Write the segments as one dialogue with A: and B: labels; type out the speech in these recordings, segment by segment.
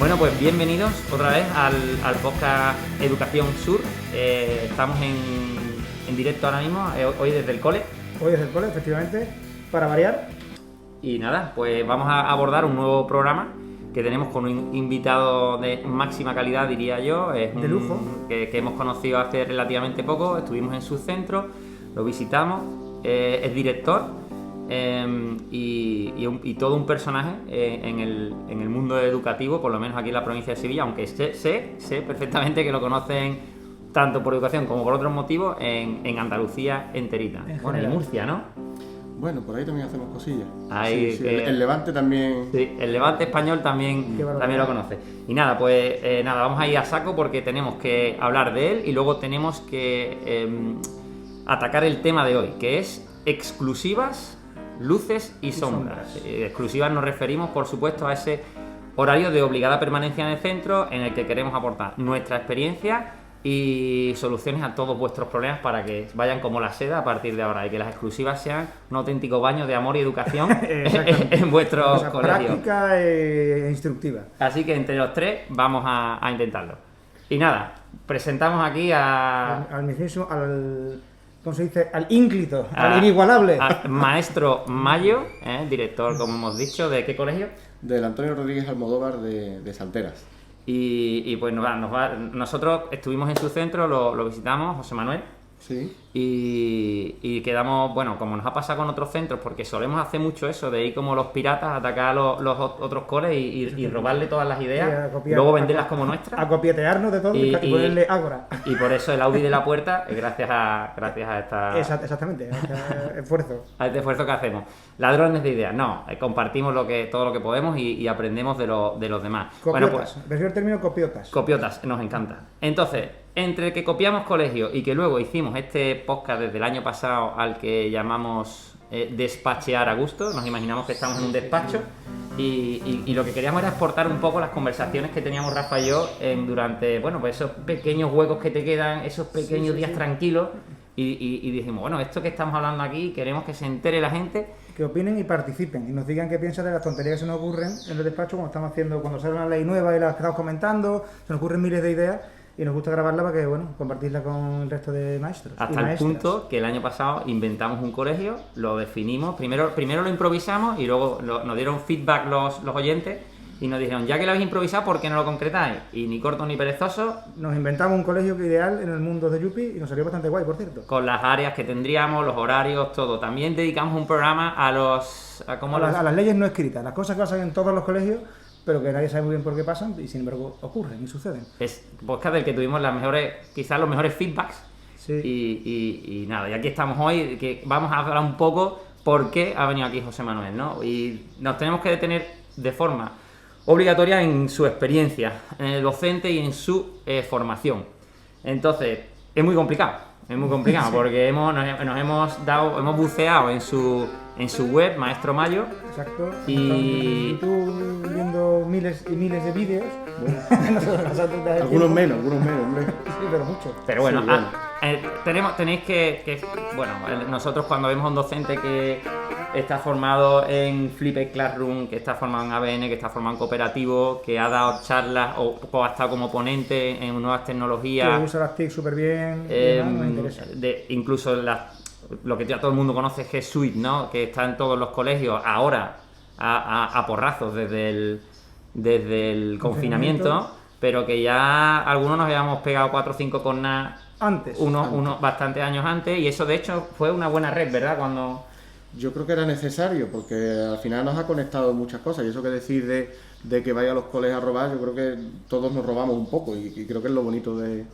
A: Bueno, pues bienvenidos otra vez al podcast Educación Sur. Estamos en directo ahora mismo, hoy desde el cole.
B: Hoy desde el cole, efectivamente, para variar.
A: Y nada, pues vamos a abordar un nuevo programa que tenemos con un invitado de máxima calidad, diría yo. Es
B: de lujo.
A: Que hemos conocido hace relativamente poco, estuvimos en su centro, lo visitamos, es director. Y todo un personaje en el mundo educativo, por lo menos aquí en la provincia de Sevilla, aunque sé perfectamente que lo conocen tanto por educación como por otros motivos en Andalucía enterita. Bueno, y Murcia, ¿no?
C: Bueno, por ahí también hacemos cosillas.
A: Ahí,
C: sí. El Levante también.
A: Sí, el Levante español también lo conoce. Y nada, pues vamos a ir a saco porque tenemos que hablar de él y luego tenemos que atacar el tema de hoy, que es exclusivas, luces y sombras. Exclusivas nos referimos, por supuesto, a ese horario de obligada permanencia en el centro en el que queremos aportar nuestra experiencia y soluciones a todos vuestros problemas para que vayan como la seda a partir de ahora y que las exclusivas sean un auténtico baño de amor y educación en vuestros colegios.
B: Práctica e instructiva.
A: Así que entre los tres vamos a intentarlo. Y nada, presentamos aquí
B: al mismísimo, ¿cómo se dice? Al ínclito, al inigualable.
A: Maestro Mayo, director, como hemos dicho, ¿de qué colegio?
C: Del Antonio Rodríguez Almodóvar de Salteras.
A: Y pues nosotros estuvimos en su centro, lo visitamos, José Manuel.
C: Sí.
A: Y quedamos, bueno, como nos ha pasado con otros centros, porque solemos hacer mucho eso, de ir como los piratas, atacar a los otros coles y robarle todas las ideas, y luego venderlas como nuestras.
B: A copiatearnos de todo y ponerle ágora.
A: Y por eso el Audi de la puerta, gracias a esta...
B: Exactamente, a este esfuerzo.
A: A este esfuerzo que hacemos. Ladrones de ideas, no, compartimos todo lo que podemos y aprendemos de los demás.
B: Copiotas,
A: bueno, pues,
B: prefiero el término copiotas.
A: Copiotas, nos encanta. Entonces, entre que copiamos colegios y que luego hicimos este podcast desde el año pasado al que llamamos despachear a gusto, nos imaginamos que estamos en un despacho y lo que queríamos era exportar un poco las conversaciones que teníamos Rafa y yo durante, bueno, pues esos pequeños huecos que te quedan, esos pequeños días tranquilos y dijimos, bueno, esto que estamos hablando aquí, queremos que se entere la gente.
B: Que opinen y participen y nos digan qué piensan de las tonterías que se nos ocurren en el despacho cuando estamos haciendo, cuando sale una ley nueva y la estamos comentando, se nos ocurren miles de ideas. Y nos gusta grabarla para que, bueno, compartirla con el resto de maestros.
A: Hasta el punto que el año pasado inventamos un colegio, lo definimos, primero lo improvisamos y luego nos dieron feedback los oyentes y nos dijeron, ya que lo habéis improvisado, ¿por qué no lo concretáis? Y ni corto ni perezoso.
B: Nos inventamos un colegio ideal en el mundo de Yupi y nos salió bastante guay, por cierto.
A: Con las áreas que tendríamos, los horarios, todo. También dedicamos un programa a
B: las leyes no escritas, las cosas que pasan en todos los colegios, pero que nadie sabe muy bien por qué pasan y sin embargo ocurren y suceden.
A: Es podcast del que tuvimos quizás los mejores feedbacks. Sí. Y nada, y aquí estamos hoy, que vamos a hablar un poco por qué ha venido aquí José Manuel, ¿no? Y nos tenemos que detener de forma obligatoria en su experiencia docente y en su formación. Entonces, es muy complicado sí. Porque hemos buceado en su web, Maestro Mayo.
B: Exacto.
A: Y
B: YouTube viendo miles y miles de vídeos.
C: Algunos menos, hombre.
B: Sí, pero muchos.
A: Pero bueno, tenéis que bueno, nosotros cuando vemos a un docente que está formado en Flipped Classroom, que está formado en ABN, que está formado en cooperativo, que ha dado charlas o ha estado como ponente en nuevas tecnologías,
B: que usa las TIC súper bien, me interesa.
A: Incluso lo que ya todo el mundo conoce es G Suite, ¿no? Que está en todos los colegios ahora a porrazos desde el confinamiento, pero que ya algunos nos habíamos pegado 4 o 5 cornas
B: antes.
A: Unos bastantes años antes, y eso de hecho fue una buena red, ¿verdad?
C: Yo creo que era necesario, porque al final nos ha conectado muchas cosas, y eso que decir de que vaya a los colegios a robar, yo creo que todos nos robamos un poco, y creo que es lo bonito de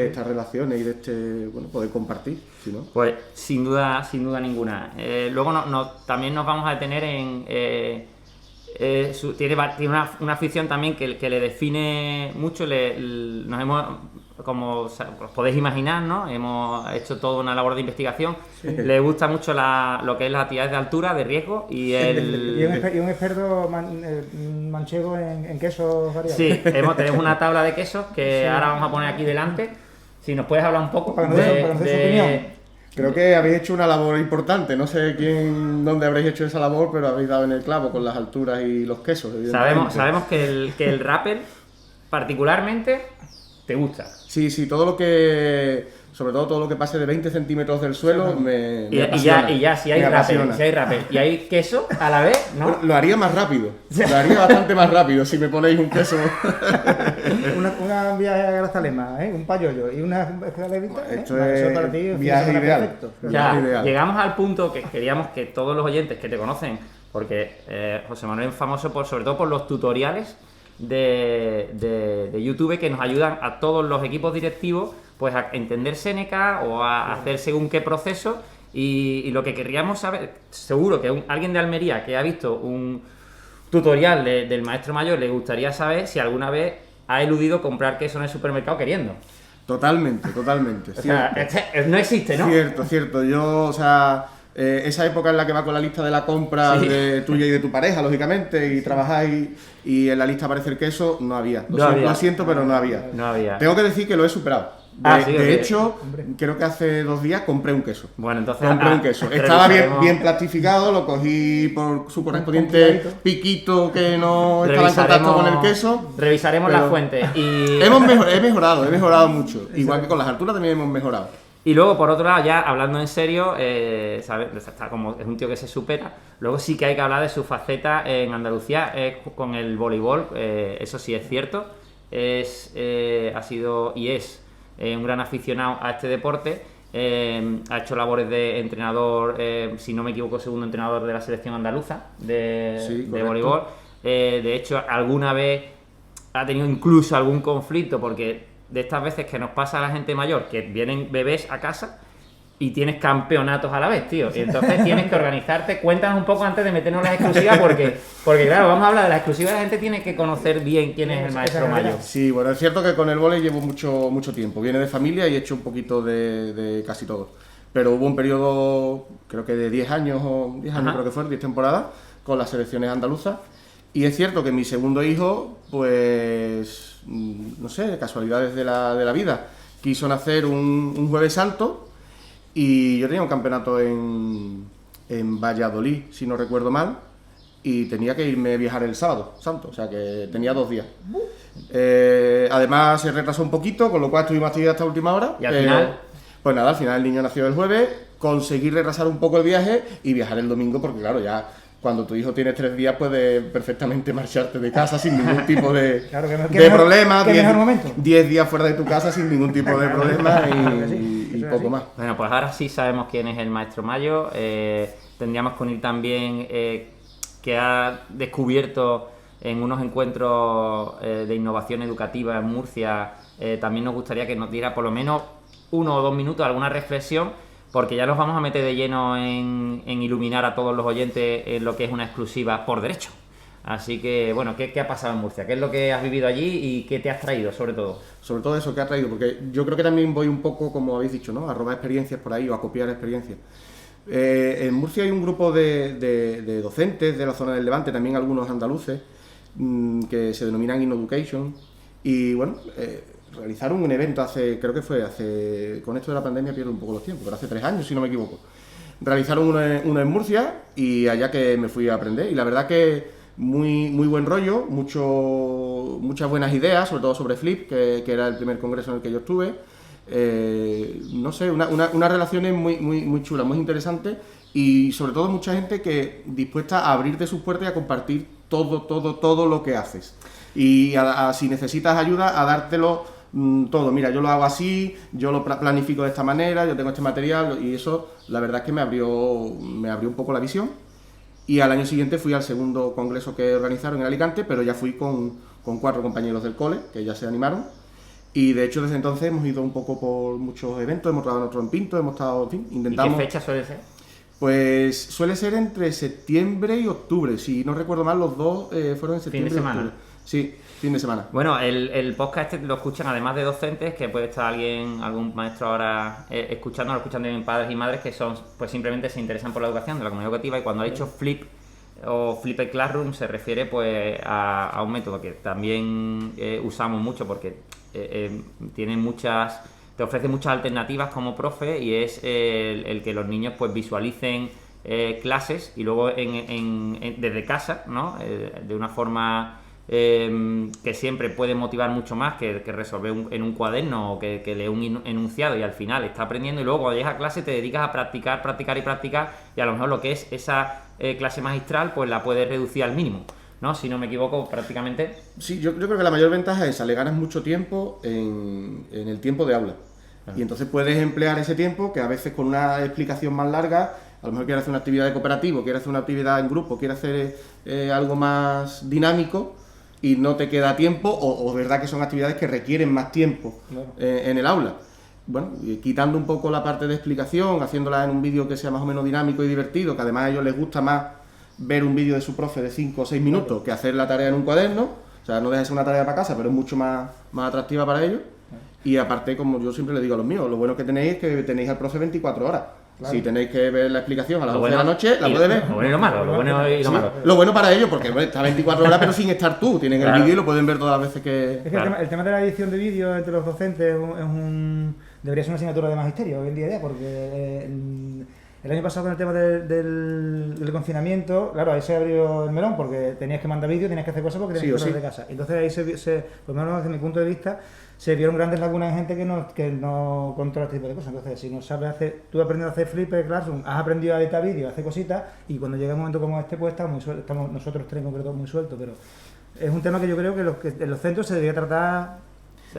C: estas relaciones y de poder compartir, ¿sí, no?
A: Pues sin duda ninguna. Luego también nos vamos a detener en tiene una afición también que le define mucho. Nos hemos, como os podéis imaginar, ¿no? Hemos hecho toda una labor de investigación. Sí. Le gusta mucho lo que es las actividades de altura, de riesgo y
B: un experto manchego en quesos variados.
A: Sí, tenemos una tabla de quesos que ahora vamos a poner aquí delante. Si nos puedes hablar un poco
B: para que nos dé su opinión.
C: Creo que habéis hecho una labor importante, no sé dónde habréis hecho esa labor, pero habéis dado en el clavo con las alturas y los quesos.
A: Sabemos que el rappel particularmente te gusta.
C: Sí, sobre todo lo que pase de 20 centímetros del suelo me
A: apasiona. Y ya, si hay rappel y hay queso a la vez, ¿no?
C: Lo haría más rápido, lo haría bastante más rápido si me ponéis un queso.
B: una viaje a Grazalema, un payollo y una escalerita,
C: esto es para ti, viaje ideal.
A: Ya, llegamos al punto que queríamos que todos los oyentes que te conocen, porque José Manuel es famoso sobre todo por los tutoriales de YouTube que nos ayudan a todos los equipos directivos pues a entender Seneca o a hacer según qué proceso y lo que querríamos saber, seguro que alguien de Almería que ha visto un tutorial del maestro mayor le gustaría saber si alguna vez ha eludido comprar queso en el supermercado queriendo.
C: Totalmente.
A: O sea, no existe, ¿no?
C: Cierto. Yo, esa época en la que va con la lista de la compra tuya y de tu pareja, lógicamente, y trabajáis y en la lista aparece el queso, no había. Lo siento, pero no había. Tengo que decir que lo he superado. De hecho, creo que hace 2 días compré un queso.
A: Bueno, entonces
C: compré un queso. Estaba bien plastificado, lo cogí por su correspondiente piquito que no estaba en contacto con el queso.
A: Revisaremos la fuente. Y...
C: He mejorado mucho. Igual que con las alturas también hemos mejorado.
A: Y luego, por otro lado, ya hablando en serio, ¿sabes? Como es un tío que se supera. Luego sí que hay que hablar de su faceta en Andalucía con el voleibol. Eso sí es cierto. Ha sido y es un gran aficionado a este deporte. Ha hecho labores de entrenador, si no me equivoco, segundo entrenador de la selección andaluza de voleibol. De hecho, alguna vez ha tenido incluso algún conflicto porque de estas veces que nos pasa a la gente mayor, que vienen bebés a casa y tienes campeonatos a la vez, tío. Y entonces tienes que organizarte. Cuéntanos un poco antes de meternos en las exclusivas, porque claro, vamos a hablar de las exclusivas. La gente tiene que conocer bien quién es el maestro mayor.
C: Sí, bueno, es cierto que con el vóley llevo mucho tiempo. Viene de familia y he hecho un poquito de casi todo. Pero hubo un periodo, creo que de 10 años, creo que fueron, 10 temporadas, con las selecciones andaluzas. Y es cierto que mi segundo hijo, pues, no sé, casualidades de la vida, quiso nacer un Jueves Santo y yo tenía un campeonato en Valladolid, si no recuerdo mal, y tenía que irme a viajar el sábado santo, o sea que tenía 2 días. Además se retrasó un poquito, con lo cual estuvimos actividad hasta última hora.
A: ¿Y al final?
C: Pues nada, al final el niño nació el jueves, conseguí retrasar un poco el viaje y viajar el domingo, porque claro, ya... Cuando tu hijo tiene 3 días puedes perfectamente marcharte de casa sin ningún tipo de problema. 10 días fuera de tu casa sin ningún tipo de problema y poco más.
A: Bueno, pues ahora sí sabemos quién es el maestro Mayo. Tendríamos que unir también que ha descubierto en unos encuentros de innovación educativa en Murcia. También nos gustaría que nos diera por lo menos 1 o 2 minutos alguna reflexión, porque ya nos vamos a meter de lleno en iluminar a todos los oyentes en lo que es una exclusiva por derecho. Así que, bueno, ¿qué ha pasado en Murcia? ¿Qué es lo que has vivido allí y qué te has traído, sobre todo?
C: Sobre todo eso, ¿qué ha traído? Porque yo creo que también voy un poco, como habéis dicho, ¿no?, a robar experiencias por ahí o a copiar experiencias. En Murcia hay un grupo de docentes de la zona del Levante, también algunos andaluces, que se denominan InnoEducation. Y, bueno... realizaron un evento creo que fue con esto de la pandemia pierdo un poco los tiempos, pero hace 3 años, si no me equivoco. Realizaron uno en Murcia y allá que me fui a aprender. Y la verdad que muy buen rollo, muchas buenas ideas, sobre todo sobre Flip, que era el primer congreso en el que yo estuve. No sé, unas relaciones muy chulas, muy interesantes y sobre todo mucha gente que dispuesta a abrirte sus puertas y a compartir todo lo que haces. Y si necesitas ayuda, a dártelo todo. Mira, yo lo hago así, yo lo planifico de esta manera, yo tengo este material, y eso la verdad es que me abrió un poco la visión. Y al año siguiente fui al segundo congreso que organizaron en Alicante, pero ya fui con 4 compañeros del cole que ya se animaron. Y de hecho desde entonces hemos ido un poco por muchos eventos, hemos trabajado en Pinto, hemos estado, en fin, intentamos...
A: ¿Y qué fecha suele ser?
C: Pues suele ser entre septiembre y octubre, si no recuerdo mal, los dos fueron en septiembre
A: ¿Fin de semana?
C: Y octubre. Sí, fin de semana.
A: Bueno, el podcast lo escuchan además de docentes, que puede estar algún maestro ahora escuchando, lo escuchan también padres y madres que son, pues simplemente se interesan por la educación de la comunidad educativa, y cuando ha dicho Flip o Flipped Classroom se refiere pues a un método que también usamos mucho porque tiene muchas te ofrece muchas alternativas como profe y es el que los niños pues visualicen clases y luego desde casa, ¿no? De una forma que siempre puede motivar mucho más que resolver en un cuaderno o que lee un enunciado y al final está aprendiendo, y luego cuando llegas a clase te dedicas a practicar y a lo mejor lo que es esa clase magistral pues la puedes reducir al mínimo, ¿no? Si no me equivoco, prácticamente.
C: Sí, yo creo que la mayor ventaja es esa, le ganas mucho tiempo en el tiempo de aula. Y entonces puedes emplear ese tiempo que a veces con una explicación más larga, a lo mejor quieres hacer una actividad de cooperativo, quieres hacer una actividad en grupo, quieres hacer algo más dinámico y no te queda tiempo, o verdad que son actividades que requieren más tiempo en el aula. Bueno, quitando un poco la parte de explicación, haciéndola en un vídeo que sea más o menos dinámico y divertido, que además a ellos les gusta más ver un vídeo de su profe de 5 o 6 minutos que hacer la tarea en un cuaderno. O sea, no deja de ser una tarea para casa, pero es mucho más atractiva para ellos. Y aparte, como yo siempre les digo a los míos, lo bueno que tenéis es que tenéis al profe 24 horas. Claro. Si tenéis que ver la explicación a las 11 de la noche, la podéis ver.
A: Lo bueno y lo malo, lo bueno y lo malo.
C: Lo bueno para ellos, porque está 24 horas, pero sin estar tú. Tienen el vídeo y lo pueden ver todas las veces que...
B: Es que el tema de la edición de vídeo entre los docentes debería ser una asignatura de magisterio hoy en día ya, porque el año pasado con el tema del confinamiento, claro, ahí se abrió el melón porque tenías que mandar vídeo, tenías que hacer cosas porque tenías que ir de casa. Entonces ahí por lo menos desde mi punto de vista, se vieron grandes lagunas en gente que no controla este tipo de cosas. Entonces, si no sabes hacer, tú has aprendido a hacer Flipped Classroom, has aprendido a editar vídeos, a hacer cositas, y cuando llega un momento como este, pues estamos nosotros tres en concreto muy sueltos, pero es un tema que yo creo que en los centros se debería tratar.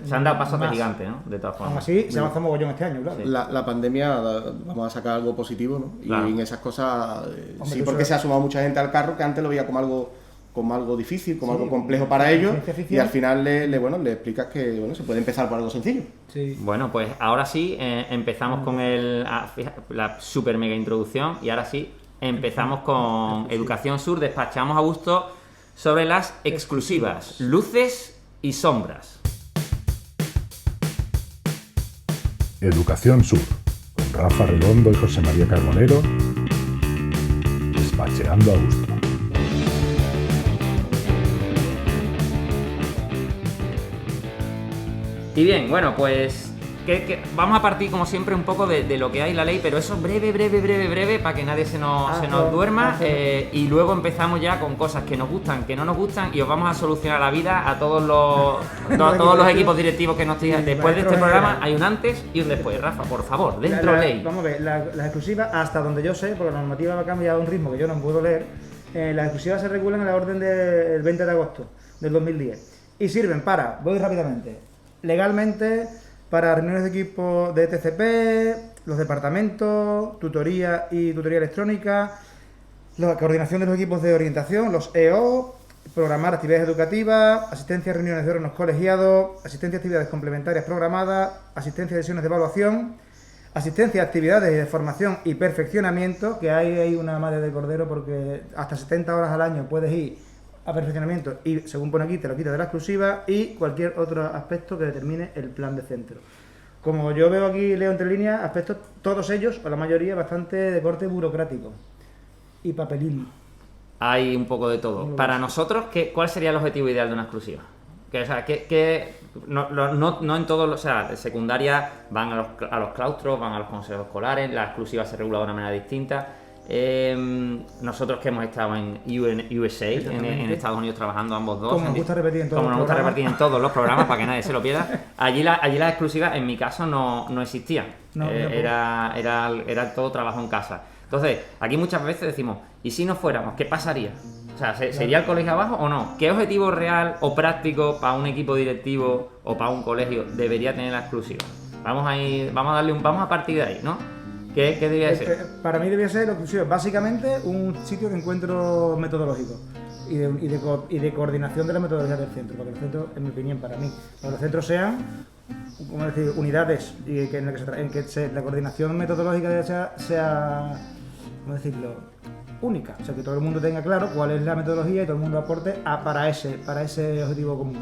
A: Se han dado pasos de gigante, ¿no? De todas formas.
B: Aún así, se avanza mogollón este año, claro.
C: La pandemia, vamos a sacar algo positivo, ¿no?
A: Claro.
C: Y en esas cosas, sí, porque se ha sumado mucha gente al carro que antes lo veía como algo difícil, como algo complejo para ellos, y al final le explicas que se puede empezar por algo sencillo.
B: Sí.
A: Bueno, pues ahora sí empezamos con la super mega introducción, y ahora sí empezamos con Educación Sur. Despachamos a gusto sobre las exclusivas, luces y sombras.
D: Educación Sur, con Rafa Redondo y José María Carbonero, despachando a gusto.
A: Y bien, bueno, pues vamos a partir como siempre un poco de lo que hay en la ley, pero eso breve, para que nadie se nos duerma, y luego empezamos ya con cosas que nos gustan, que no nos gustan, y os vamos a solucionar la vida a todos los equipos directivos que nos sigan. Después de este programa hay un antes y un después. Rafa, por favor, dentro ley.
B: Vamos a ver, las exclusivas, hasta donde yo sé, porque la normativa va a cambiar a un ritmo que yo no puedo leer, las exclusivas se regulan en la orden del 20 de agosto del 2010 y sirven para, voy rápidamente, legalmente, para reuniones de equipo de TCP, los departamentos, tutoría y tutoría electrónica, la coordinación de los equipos de orientación, los EO, programar actividades educativas, asistencia a reuniones de órganos colegiados, asistencia a actividades complementarias programadas, asistencia a sesiones de evaluación, asistencia a actividades de formación y perfeccionamiento, que hay una madre de cordero porque hasta 70 horas al año puedes ir a perfeccionamiento y, según pone aquí, te lo quita de la exclusiva, y cualquier otro aspecto que determine el plan de centro. Como yo veo aquí, leo entre líneas, aspectos, todos ellos, o la mayoría, bastante de corte burocrático y papelil.
A: Hay un poco de todo. Para nosotros, ¿cuál sería el objetivo ideal de una exclusiva? No en todos, o sea, de secundaria van a los claustros, van a los consejos escolares, la exclusiva se regula de una manera distinta. Nosotros que hemos estado en USA, en Estados Unidos, trabajando ambos dos,
B: como nos gusta repetir
A: en todos los programas para que nadie se lo pierda, allí las exclusivas en mi caso no existían. Era todo trabajo en casa. Entonces aquí muchas veces decimos, ¿y si no fuéramos? ¿Qué pasaría? O sea, ¿sería el colegio abajo o no? ¿Qué objetivo real o práctico para un equipo directivo o para un colegio debería tener la exclusiva? Vamos a partir de ahí, ¿no? ¿Qué debería ser?
B: Para mí debería ser básicamente un sitio de encuentro metodológico y de coordinación de la metodología del centro, para que los centros, en mi opinión, para que los centros sean, ¿cómo decir?, unidades, y que la coordinación metodológica sea, ¿cómo decirlo?, única, o sea, que todo el mundo tenga claro cuál es la metodología y todo el mundo aporte para ese objetivo común.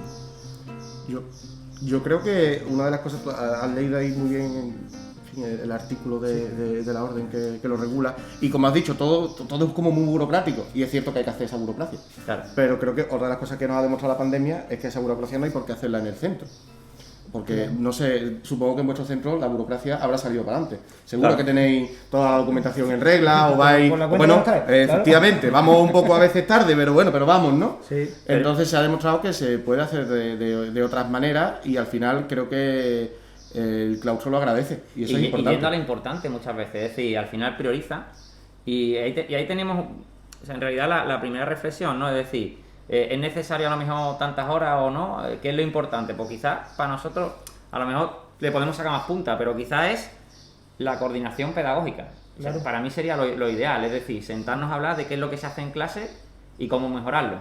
C: Yo creo que una de las cosas, has leído ahí muy bien el artículo de la orden que lo regula, y como has dicho, todo es como muy burocrático, y es cierto que hay que hacer esa burocracia, claro. Pero creo que otra de las cosas que nos ha demostrado la pandemia es que esa burocracia no hay por qué hacerla en el centro, porque no sé, supongo que en vuestro centro la burocracia habrá salido para adelante. Seguro que tenéis toda la documentación en regla o vais... Bueno, efectivamente, vamos un poco a veces tarde, pero bueno, pero vamos, ¿no?
B: Sí.
C: Entonces se ha demostrado que se puede hacer de otras maneras y al final creo que el claustro lo agradece y eso es importante.
A: Y yendo a lo importante muchas veces, es decir, al final prioriza y ahí tenemos, o sea, en realidad la primera reflexión, ¿no? Es decir, ¿es necesario a lo mejor tantas horas o no? ¿Qué es lo importante? Pues quizás para nosotros a lo mejor le podemos sacar más punta, pero quizás es la coordinación pedagógica. Claro. O sea, para mí sería lo ideal, es decir, sentarnos a hablar de qué es lo que se hace en clase y cómo mejorarlo.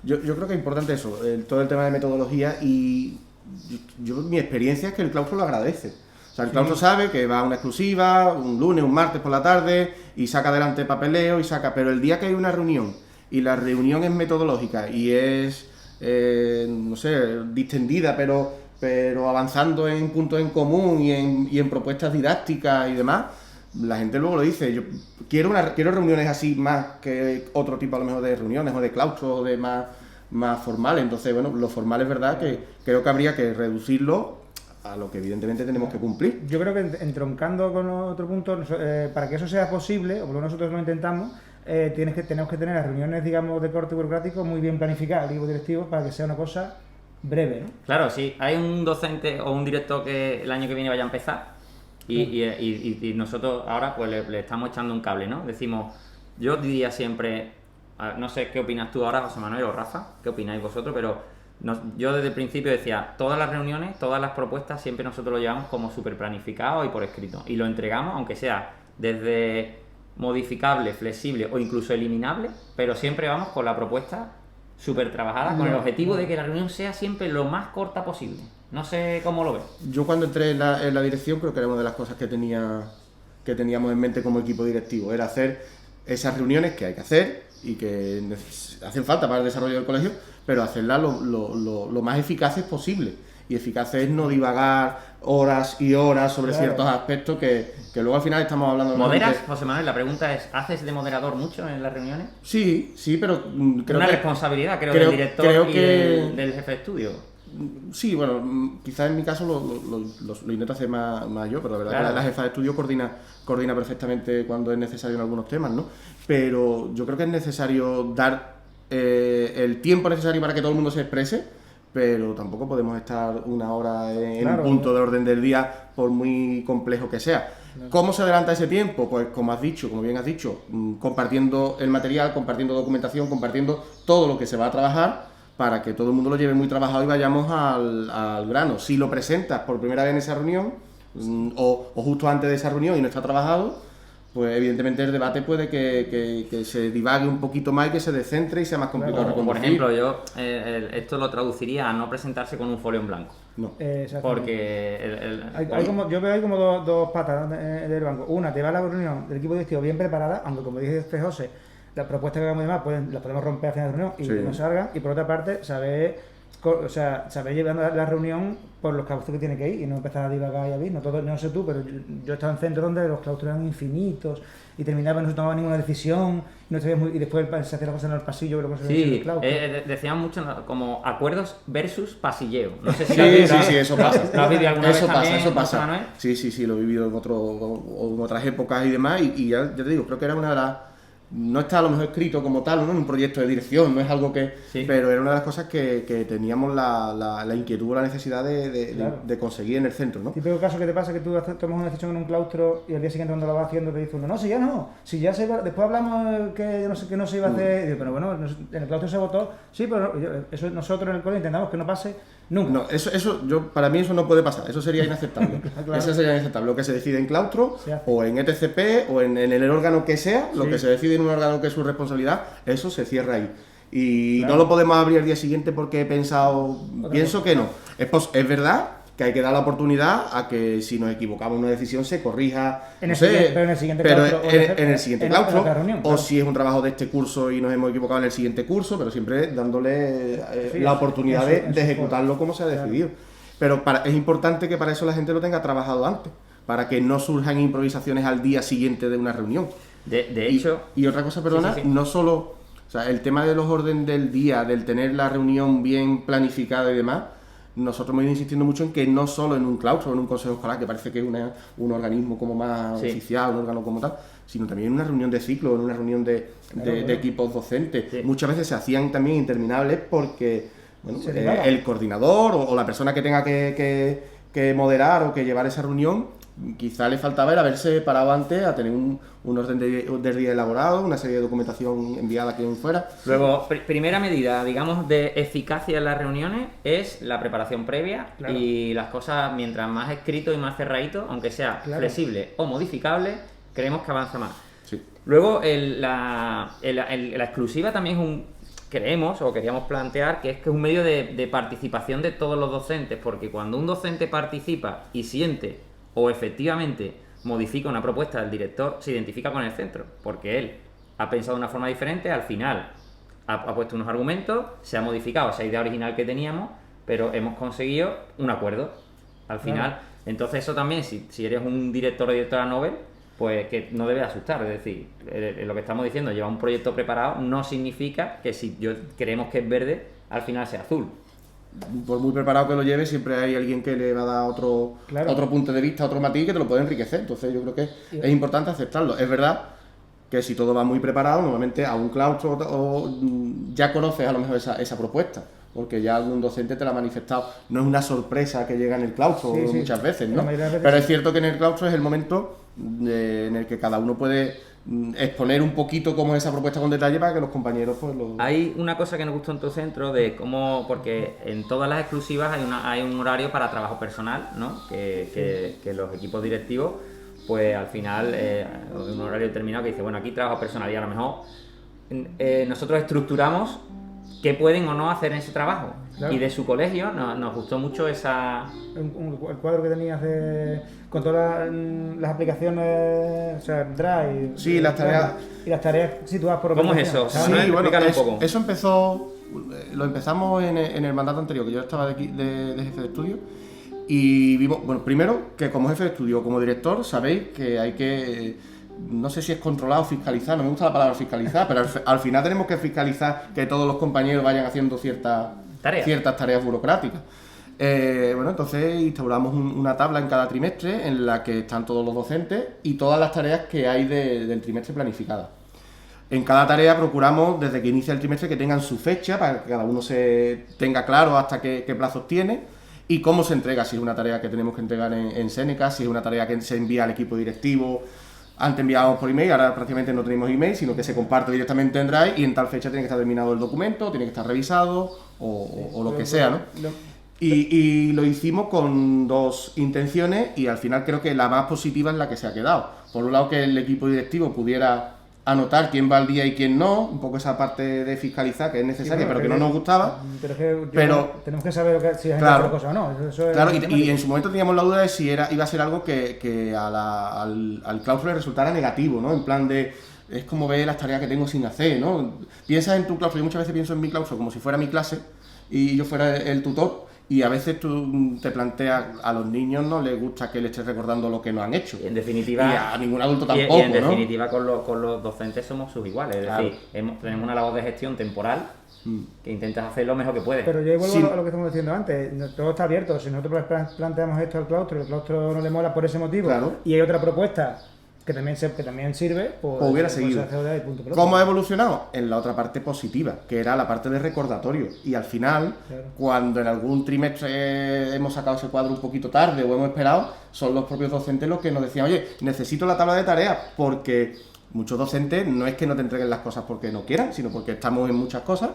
C: Yo creo que es importante eso, todo el tema de metodología y mi experiencia es que el claustro lo agradece. O sea, el claustro sabe que va a una exclusiva, un lunes, un martes por la tarde y saca adelante papeleo pero el día que hay una reunión y la reunión es metodológica y es, no sé, distendida, pero avanzando en puntos en común y en propuestas didácticas y demás, la gente luego lo dice. Yo quiero reuniones así más que otro tipo a lo mejor de reuniones o de claustros o de más formales. Entonces, bueno, lo formal es verdad que creo que habría que reducirlo a lo que evidentemente tenemos que cumplir.
B: Yo creo que entroncando con otro punto, para que eso sea posible, o por lo menos nosotros lo intentamos, tenemos que tener las reuniones, digamos, de corte burocrático muy bien planificadas, digo directivo, para que sea una cosa breve, ¿no?
A: Claro, sí. Hay un docente o un director que el año que viene vaya a empezar y nosotros ahora pues le estamos echando un cable, ¿no? Decimos, yo diría siempre, no sé qué opinas tú ahora, José Manuel o Rafa, qué opináis vosotros, pero yo desde el principio decía, todas las reuniones, todas las propuestas, siempre nosotros lo llevamos como súper planificado y por escrito. Y lo entregamos, aunque sea desde modificable, flexible o incluso eliminable, pero siempre vamos con la propuesta súper trabajada, con el objetivo de que la reunión sea siempre lo más corta posible. No sé cómo lo ves.
C: Yo cuando entré en la dirección creo que era una de las cosas que teníamos en mente como equipo directivo, era hacer esas reuniones que hay que hacer y que hacen falta para el desarrollo del colegio, pero hacerlas lo más eficaces posible. Y eficaces es no divagar horas y horas sobre ciertos aspectos que luego al final estamos hablando...
A: ¿Moderas, José Manuel? La pregunta es, ¿haces de moderador mucho en las reuniones?
C: Sí, pero creo
A: una
C: que...
A: responsabilidad, creo del director del jefe de estudio.
C: Sí, bueno, quizás en mi caso lo intento hacer más yo, pero la verdad que la jefa de estudio coordina perfectamente cuando es necesario en algunos temas, ¿no? Pero yo creo que es necesario dar el tiempo necesario para que todo el mundo se exprese, pero tampoco podemos estar una hora en un punto de orden del día, por muy complejo que sea. ¿Cómo se adelanta ese tiempo? Pues como bien has dicho, compartiendo el material, compartiendo documentación, compartiendo todo lo que se va a trabajar, para que todo el mundo lo lleve muy trabajado y vayamos al grano. Si lo presentas por primera vez en esa reunión, o justo antes de esa reunión y no está trabajado, pues evidentemente el debate puede que se divague un poquito más y que se descentre y sea más complicado reconducir.
A: Por ejemplo, yo esto lo traduciría a no presentarse con un folio en blanco.
C: No.
A: Porque
B: yo veo ahí como dos patas del banco. Una, te va a la reunión del equipo directivo bien preparada, aunque como dije José, las propuestas que hagamos y demás las podemos romper al final de la reunión y que no salgan. Y por otra parte, saber llevando la reunión por los claustros que tiene que ir y no empezar a divagar y a ver. No sé tú, pero yo he estado en centros donde los claustros eran infinitos y terminaba, no se tomaba ninguna decisión y después se hacía la cosa en el pasillo.
A: Decían mucho como acuerdos versus pasilleo. No sé si
C: sí, eso pasa.
A: ¿Lo has vivido alguna vez también,
C: eso pasa. Sí, lo he vivido en otras épocas y demás y ya te digo, creo que era una de las... No está a lo mejor escrito como tal, ¿no? En un proyecto de dirección, no es algo que... Sí. Pero era una de las cosas que teníamos la inquietud o la necesidad de conseguir en el centro, ¿no?
B: Típico caso que te pasa que tú tomas una decisión en un claustro y al día siguiente cuando lo vas haciendo te dice uno, si ya se va, después hablamos que no se iba a hacer, digo, pero bueno, en el claustro se votó, sí, pero eso nosotros en el colegio intentamos que no pase nunca.
C: No, para mí eso no puede pasar, eso sería inaceptable. Claro. Eso sería inaceptable, lo que se decide en claustro o en ETCP o en el órgano que sea, lo que se decide en un órgano que es su responsabilidad, eso se cierra ahí. Y no lo podemos abrir el día siguiente porque pienso que no. Es verdad que hay que dar la oportunidad a que si nos equivocamos en una decisión se corrija,
B: en el siguiente claustro,
C: o si es un trabajo de este curso y nos hemos equivocado en el siguiente curso, pero siempre dándole la oportunidad de ejecutarlo como se ha decidido. Pero es importante que para eso la gente lo tenga trabajado antes, para que no surjan improvisaciones al día siguiente de una reunión.
A: De hecho...
C: Y otra cosa, perdona, no solo... O sea, el tema de los orden del día, del tener la reunión bien planificada y demás, nosotros hemos ido insistiendo mucho en que no solo en un claustro o en un consejo escolar, que parece que es un organismo como más oficial, un órgano como tal, sino también en una reunión de ciclo, en una reunión de equipos docentes. Sí. Muchas veces se hacían también interminables porque el coordinador o la persona que tenga que moderar o que llevar esa reunión, quizá le faltaba era haberse parado antes a tener un orden de día elaborado, una serie de documentación enviada a quien fuera.
A: Luego, primera medida, digamos, de eficacia en las reuniones es la preparación previa, y las cosas, mientras más escrito y más cerradito, aunque sea flexible o modificable, creemos que avanza más.
C: Sí.
A: Luego, la exclusiva también es creemos o queríamos plantear que es un medio de participación de todos los docentes, porque cuando un docente participa y siente o efectivamente modifica una propuesta del director, se identifica con el centro, porque él ha pensado de una forma diferente, al final ha puesto unos argumentos, se ha modificado esa idea original que teníamos, pero hemos conseguido un acuerdo al final. Entonces eso también, si eres un director o directora Nobel, pues que no debe asustar. Es decir, lo que estamos diciendo, llevar un proyecto preparado no significa que si creemos que es verde, al final sea azul.
C: Por muy preparado que lo lleve, siempre hay alguien que le va a dar otro punto de vista, otro matiz que te lo puede enriquecer. Entonces yo creo que es importante aceptarlo. Es verdad que si todo va muy preparado, normalmente a un claustro ya conoces a lo mejor esa propuesta, porque ya algún docente te la ha manifestado. No es una sorpresa que llega en el claustro muchas veces, ¿no? Pero es cierto que en el claustro es el momento en el que cada uno puede exponer un poquito cómo es esa propuesta con detalle para que los compañeros pues lo...
A: Hay una cosa que nos gustó en tu centro de cómo, porque en todas las exclusivas hay un horario para trabajo personal, ¿no? Que los equipos directivos, pues al final un horario determinado que dice, bueno, aquí trabajo personal, y a lo mejor nosotros estructuramos qué pueden o no hacer en ese trabajo. Y de su colegio nos gustó mucho el
B: cuadro que tenías con todas las aplicaciones, o sea, Drive.
C: Sí, las tareas.
B: Y las tareas situadas por
A: ¿Cómo es eso?
C: Sí, bueno, eso lo empezamos en el mandato anterior, que yo estaba de jefe de estudio, y vimos, bueno, primero, que como jefe de estudio o como director, sabéis que hay que... no sé si es controlar o fiscalizar, no me gusta la palabra fiscalizar, pero al final tenemos que fiscalizar que todos los compañeros vayan haciendo ciertas tareas burocráticas. Bueno, entonces instauramos una tabla en cada trimestre en la que están todos los docentes y todas las tareas que hay del trimestre planificadas. En cada tarea procuramos, desde que inicia el trimestre, que tengan su fecha para que cada uno se tenga claro hasta qué plazos tiene y cómo se entrega, si es una tarea que tenemos que entregar en Seneca, si es una tarea que se envía al equipo directivo. Antes enviábamos por email, ahora prácticamente no tenemos email, sino que se comparte directamente en Drive y en tal fecha tiene que estar terminado el documento, tiene que estar revisado o lo que sea, ¿no? Y lo hicimos con dos intenciones y al final creo que la más positiva es la que se ha quedado. Por un lado, que el equipo directivo pudiera anotar quién va al día y quién no, un poco esa parte de fiscalizar que es necesaria, pero que no nos gustaba.
B: Pero tenemos que saber si hay otra cosa o no.
C: Claro, y en su momento teníamos la duda de si iba a ser algo que al claustro le resultara negativo, ¿no? En plan de, es como ver las tareas que tengo sin hacer, ¿no? Piensas en tu claustro, yo muchas veces pienso en mi claustro como si fuera mi clase y yo fuera el tutor. Y a veces tú te planteas, a los niños no les gusta que le estés recordando lo que no han hecho.
A: Y en definitiva...
C: Y a ningún adulto tampoco,
A: y en definitiva, ¿no? con los docentes somos sus iguales. Es decir, tenemos una labor de gestión temporal que intentas hacer lo mejor que puedes.
B: Pero yo vuelvo a lo que estamos diciendo antes. Todo está abierto. Si nosotros planteamos esto al claustro, el claustro no le mola por ese motivo, y hay otra propuesta que también sirve, pues
C: hubiera seguido. ¿Cómo ha evolucionado? En la otra parte positiva, que era la parte de recordatorio. Y al final, cuando en algún trimestre hemos sacado ese cuadro un poquito tarde o hemos esperado, son los propios docentes los que nos decían, oye, necesito la tabla de tareas, porque muchos docentes no es que no te entreguen las cosas porque no quieran, sino porque estamos en muchas cosas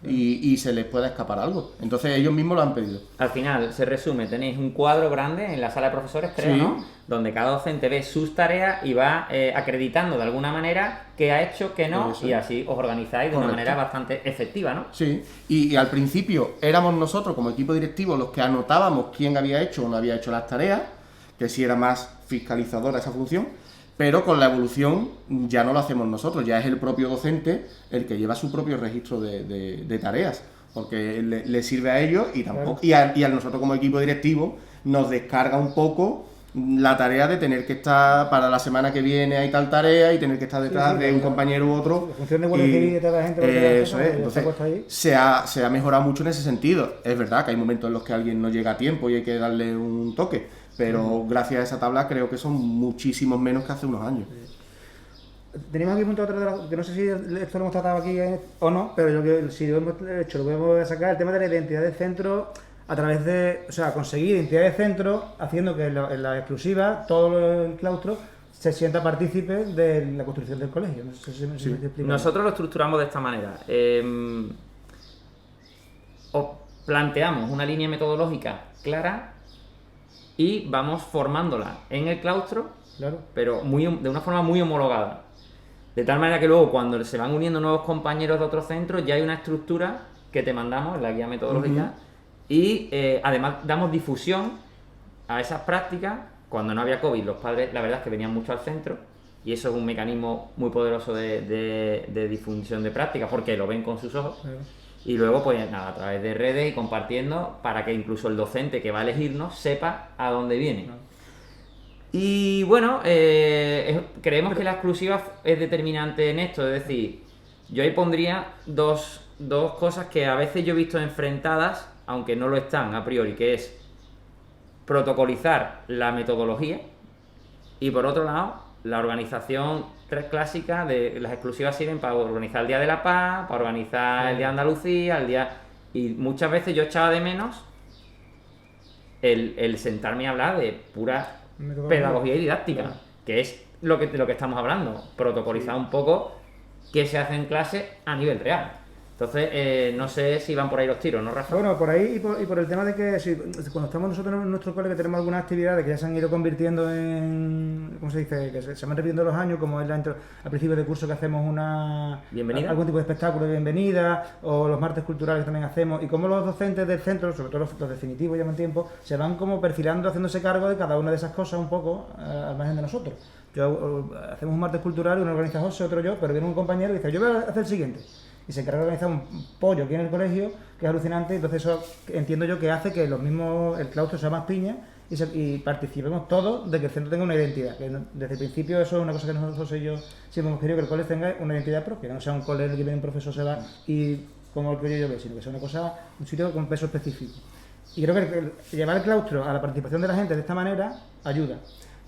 C: y se les pueda escapar algo. Entonces ellos mismos lo han pedido.
A: Al final, se resume, tenéis un cuadro grande en la sala de profesores, creo, ¿no? Donde cada docente ve sus tareas y va acreditando de alguna manera qué ha hecho, qué no, y así os organizáis de una manera bastante efectiva, ¿no?
C: Sí, y al principio éramos nosotros como equipo directivo los que anotábamos quién había hecho o no había hecho las tareas, que sí era más fiscalizadora esa función. Pero con la evolución ya no lo hacemos nosotros, ya es el propio docente el que lleva su propio registro de tareas, porque le sirve a ellos y tampoco y a nosotros como equipo directivo nos descarga un poco la tarea de tener que estar para la semana que viene hay tal tarea y tener que estar detrás de un compañero u otro.
B: En función de Guardia Civil y toda la gente.
C: Eso es, entonces se ha mejorado mucho en ese sentido. Es verdad que hay momentos en los que alguien no llega a tiempo y hay que darle un toque, pero gracias a esa tabla creo que son muchísimos menos que hace unos años.
B: Tenemos aquí un punto que no sé si esto lo hemos tratado aquí o no, pero si lo hemos hecho, lo podemos sacar, el tema de la identidad de centro a través de, o sea, conseguir identidad de centro haciendo que en la exclusiva todo el claustro se sienta partícipe de la construcción del colegio. No sé si me explico.
A: Nosotros lo estructuramos de esta manera. Os planteamos una línea metodológica clara y vamos formándola en el claustro,
B: claro,
A: pero de una forma muy homologada. De tal manera que luego cuando se van uniendo nuevos compañeros de otros centros ya hay una estructura que te mandamos en la guía metodológica y además damos difusión a esas prácticas. Cuando no había COVID los padres la verdad es que venían mucho al centro y eso es un mecanismo muy poderoso de difusión de prácticas porque lo ven con sus ojos. Y luego pues nada, a través de redes y compartiendo para que incluso el docente que va a elegirnos sepa a dónde viene. Y bueno, creemos que la exclusiva es determinante en esto, es decir, yo ahí pondría dos cosas que a veces yo he visto enfrentadas, aunque no lo están a priori, que es protocolizar la metodología y por otro lado, la organización clásica de las exclusivas sirven para organizar el Día de la Paz, para organizar el Día de Andalucía, y muchas veces yo echaba de menos el sentarme a hablar de pura pedagogía y didáctica, que es lo que estamos hablando, protocolizar un poco qué se hace en clase a nivel real. Entonces, no sé si van por ahí los tiros, ¿no, Rafa?
B: Bueno, por ahí y por el tema de que cuando estamos nosotros en nuestro cole, que tenemos algunas actividades que ya se han ido convirtiendo en, ¿cómo se dice? Que se van repitiendo los años, como es al principio de curso que hacemos
A: ¿Bienvenida?
B: Algún tipo de espectáculo de bienvenida, o los martes culturales también hacemos, y como los docentes del centro, sobre todo los definitivos llevan tiempo, se van como perfilando, haciéndose cargo de cada una de esas cosas un poco, al margen de nosotros. Hacemos un martes cultural, uno organiza José, otro yo, pero viene un compañero y dice, yo voy a hacer el siguiente. Y se encarga de organizar un pollo aquí en el colegio, que es alucinante, entonces eso entiendo yo que hace que el claustro sea más piña y participemos todos de que el centro tenga una identidad. Que desde el principio eso es una cosa que nosotros y yo siempre hemos querido, que el cole tenga una identidad propia, que no sea un cole en el que viene un profesor, se va y como el que yo veo, sino que sea una cosa, un sitio con peso específico. Y creo que llevar el claustro a la participación de la gente de esta manera ayuda.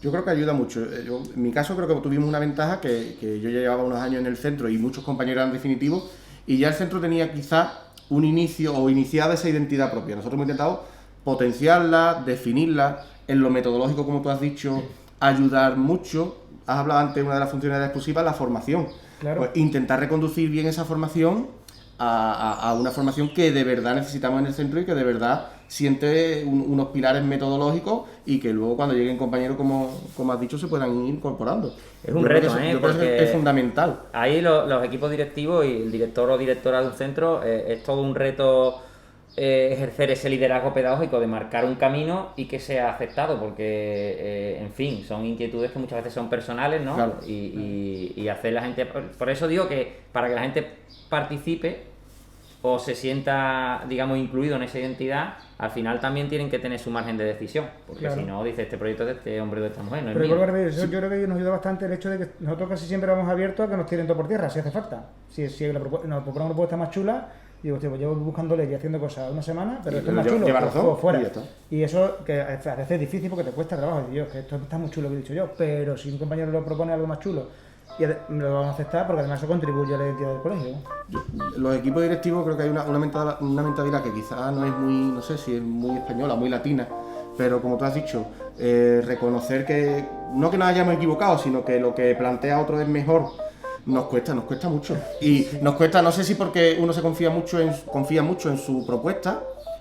C: Yo creo que ayuda mucho. En mi caso creo que tuvimos una ventaja que yo ya llevaba unos años en el centro y muchos compañeros eran definitivos y ya el centro tenía quizá un inicio o iniciada esa identidad propia. Nosotros hemos intentado potenciarla, definirla, en lo metodológico, como tú has dicho, ayudar mucho. Has hablado antes de una de las funciones exclusivas, la formación.
B: Claro.
C: Pues intentar reconducir bien esa formación a una formación que de verdad necesitamos en el centro y que de verdad siente unos pilares metodológicos y que luego cuando lleguen compañeros, como has dicho, se puedan ir incorporando.
A: Es un reto,
C: yo creo que es fundamental.
A: Ahí los equipos directivos y el director o directora de un centro es todo un reto ejercer ese liderazgo pedagógico de marcar un camino y que sea aceptado, porque, en fin, son inquietudes que muchas veces son personales, ¿no?
C: Claro.
A: Y hacer la gente... Por eso digo que para que la gente participe o se sienta, digamos, incluido en esa identidad, al final también tienen que tener su margen de decisión, porque
B: claro.
A: Si no, dice este proyecto de este hombre o de esta mujer, no es
B: Pero
A: mío.
B: yo creo que nos ayuda bastante el hecho de que nosotros casi siempre vamos abiertos a que nos tiren todo por tierra, si hace falta. Si nos proponen una propuesta más chula, digo, hostia, pues llevo buscando leyes y haciendo cosas una semana, pero esto es más chulo,
C: lleva razón,
B: fuera.
C: y ya está.
B: Y eso que a veces es difícil porque te cuesta trabajo. Y yo, que esto está muy chulo que he dicho yo, pero si un compañero lo propone algo más chulo, y lo vamos a aceptar porque además eso contribuye a la identidad del colegio.
C: Los equipos directivos creo que hay una mentalidad que quizás no es muy, no sé si es muy española, muy latina, pero como tú has dicho, reconocer que no que nos hayamos equivocado, sino que lo que plantea otro es mejor, nos cuesta mucho. Y nos cuesta, no sé si porque uno se confía mucho en su propuesta,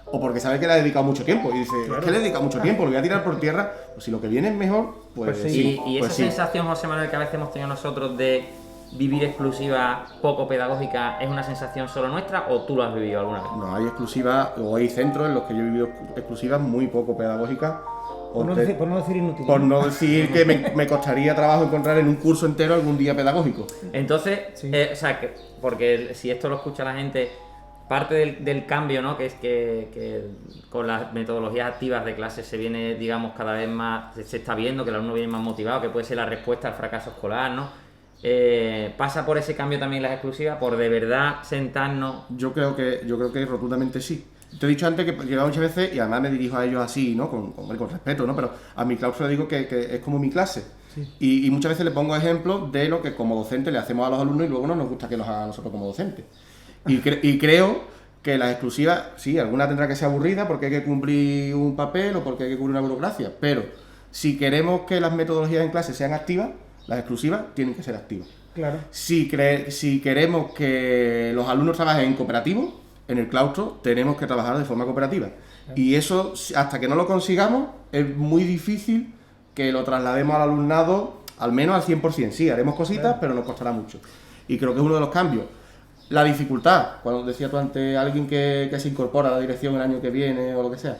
C: o porque sabe que le ha dedicado mucho tiempo y dice, claro, es que le he dedicado mucho tiempo, lo voy a tirar por tierra, pues si lo que viene es mejor, pues sí.
A: Y
C: pues
A: esa
C: sí.
A: sensación, José Manuel, que a veces hemos tenido nosotros de vivir exclusiva poco pedagógica, ¿es una sensación solo nuestra o tú lo has vivido alguna vez?
C: No, hay exclusivas, o hay centros en los que yo he vivido exclusivas muy poco pedagógicas.
B: Por no decir inútil.
C: Por no decir que me costaría trabajo encontrar en un curso entero algún día pedagógico.
A: Entonces,
B: Sí.
A: o sea, porque si esto lo escucha la gente, parte del cambio, ¿no? Que es que con las metodologías activas de clase se viene, digamos, cada vez más, se está viendo que el alumno viene más motivado, que puede ser la respuesta al fracaso escolar, ¿no? ¿Pasa por ese cambio también las exclusivas? ¿Por de verdad sentarnos?
C: Yo creo que rotundamente sí. Te he dicho antes que llegaba muchas veces, y además me dirijo a ellos así, ¿no? Con respeto, ¿no? Pero a mi claustro le digo que es como mi clase. Sí. Y muchas veces le pongo ejemplos de lo que como docente le hacemos a los alumnos y luego no nos gusta que nos hagan a nosotros como docentes. Y creo que las exclusivas, sí, alguna tendrá que ser aburrida porque hay que cumplir un papel o porque hay que cumplir una burocracia, pero si queremos que las metodologías en clase sean activas, las exclusivas tienen que ser activas.
B: Claro.
C: Si queremos que los alumnos trabajen en cooperativo, en el claustro tenemos que trabajar de forma cooperativa. Claro. Y eso, hasta que no lo consigamos, es muy difícil que lo traslademos al alumnado, al menos al 100%. Sí, haremos cositas, claro, pero nos costará mucho. Y creo que es uno de los cambios. La dificultad, cuando decía tú antes, alguien que se incorpora a la dirección el año que viene o lo que sea,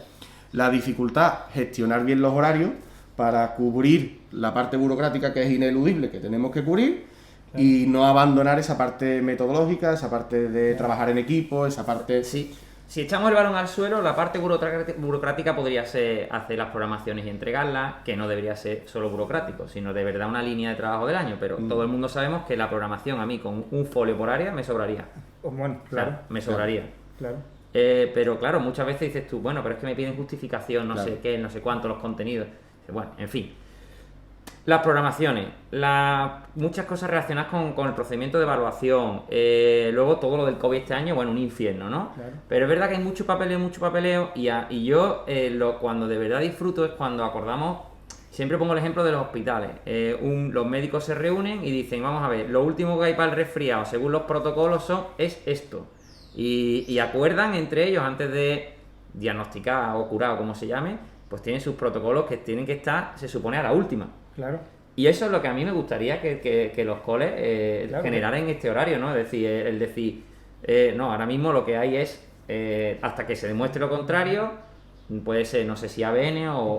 C: la dificultad, gestionar bien los horarios para cubrir la parte burocrática que es ineludible, que tenemos que cubrir, claro, y no abandonar esa parte metodológica, esa parte de trabajar en equipo, esa parte...
A: Sí. Si echamos el balón al suelo, la parte burocrática podría ser hacer las programaciones y entregarlas, que no debería ser solo burocrático, sino de verdad una línea de trabajo del año, pero todo el mundo sabemos que la programación a mí con un folio por área me sobraría.
B: Bueno, claro.
A: Me sobraría.
B: Claro.
A: Pero claro, muchas veces dices tú, bueno, pero es que me piden justificación, no
C: claro,
A: sé qué, no sé cuánto, los contenidos. Bueno, en fin. Las programaciones, muchas cosas relacionadas con el procedimiento de evaluación, luego todo lo del COVID este año, bueno, un infierno, ¿no?
B: Claro.
A: Pero es verdad que hay mucho papeleo, y yo cuando de verdad disfruto es cuando acordamos, siempre pongo el ejemplo de los hospitales, los médicos se reúnen y dicen, vamos a ver, lo último que hay para el resfriado, según los protocolos, es esto, y acuerdan entre ellos antes de diagnosticar o curar o como se llame, pues tienen sus protocolos que tienen que estar, se supone, a la última.
B: Claro.
A: Y eso es lo que a mí me gustaría que los coles
B: claro,
A: generaran en este horario, ¿no? Es decir, el decir, no, ahora mismo lo que hay es, hasta que se demuestre lo contrario, puede ser, no sé si ABN o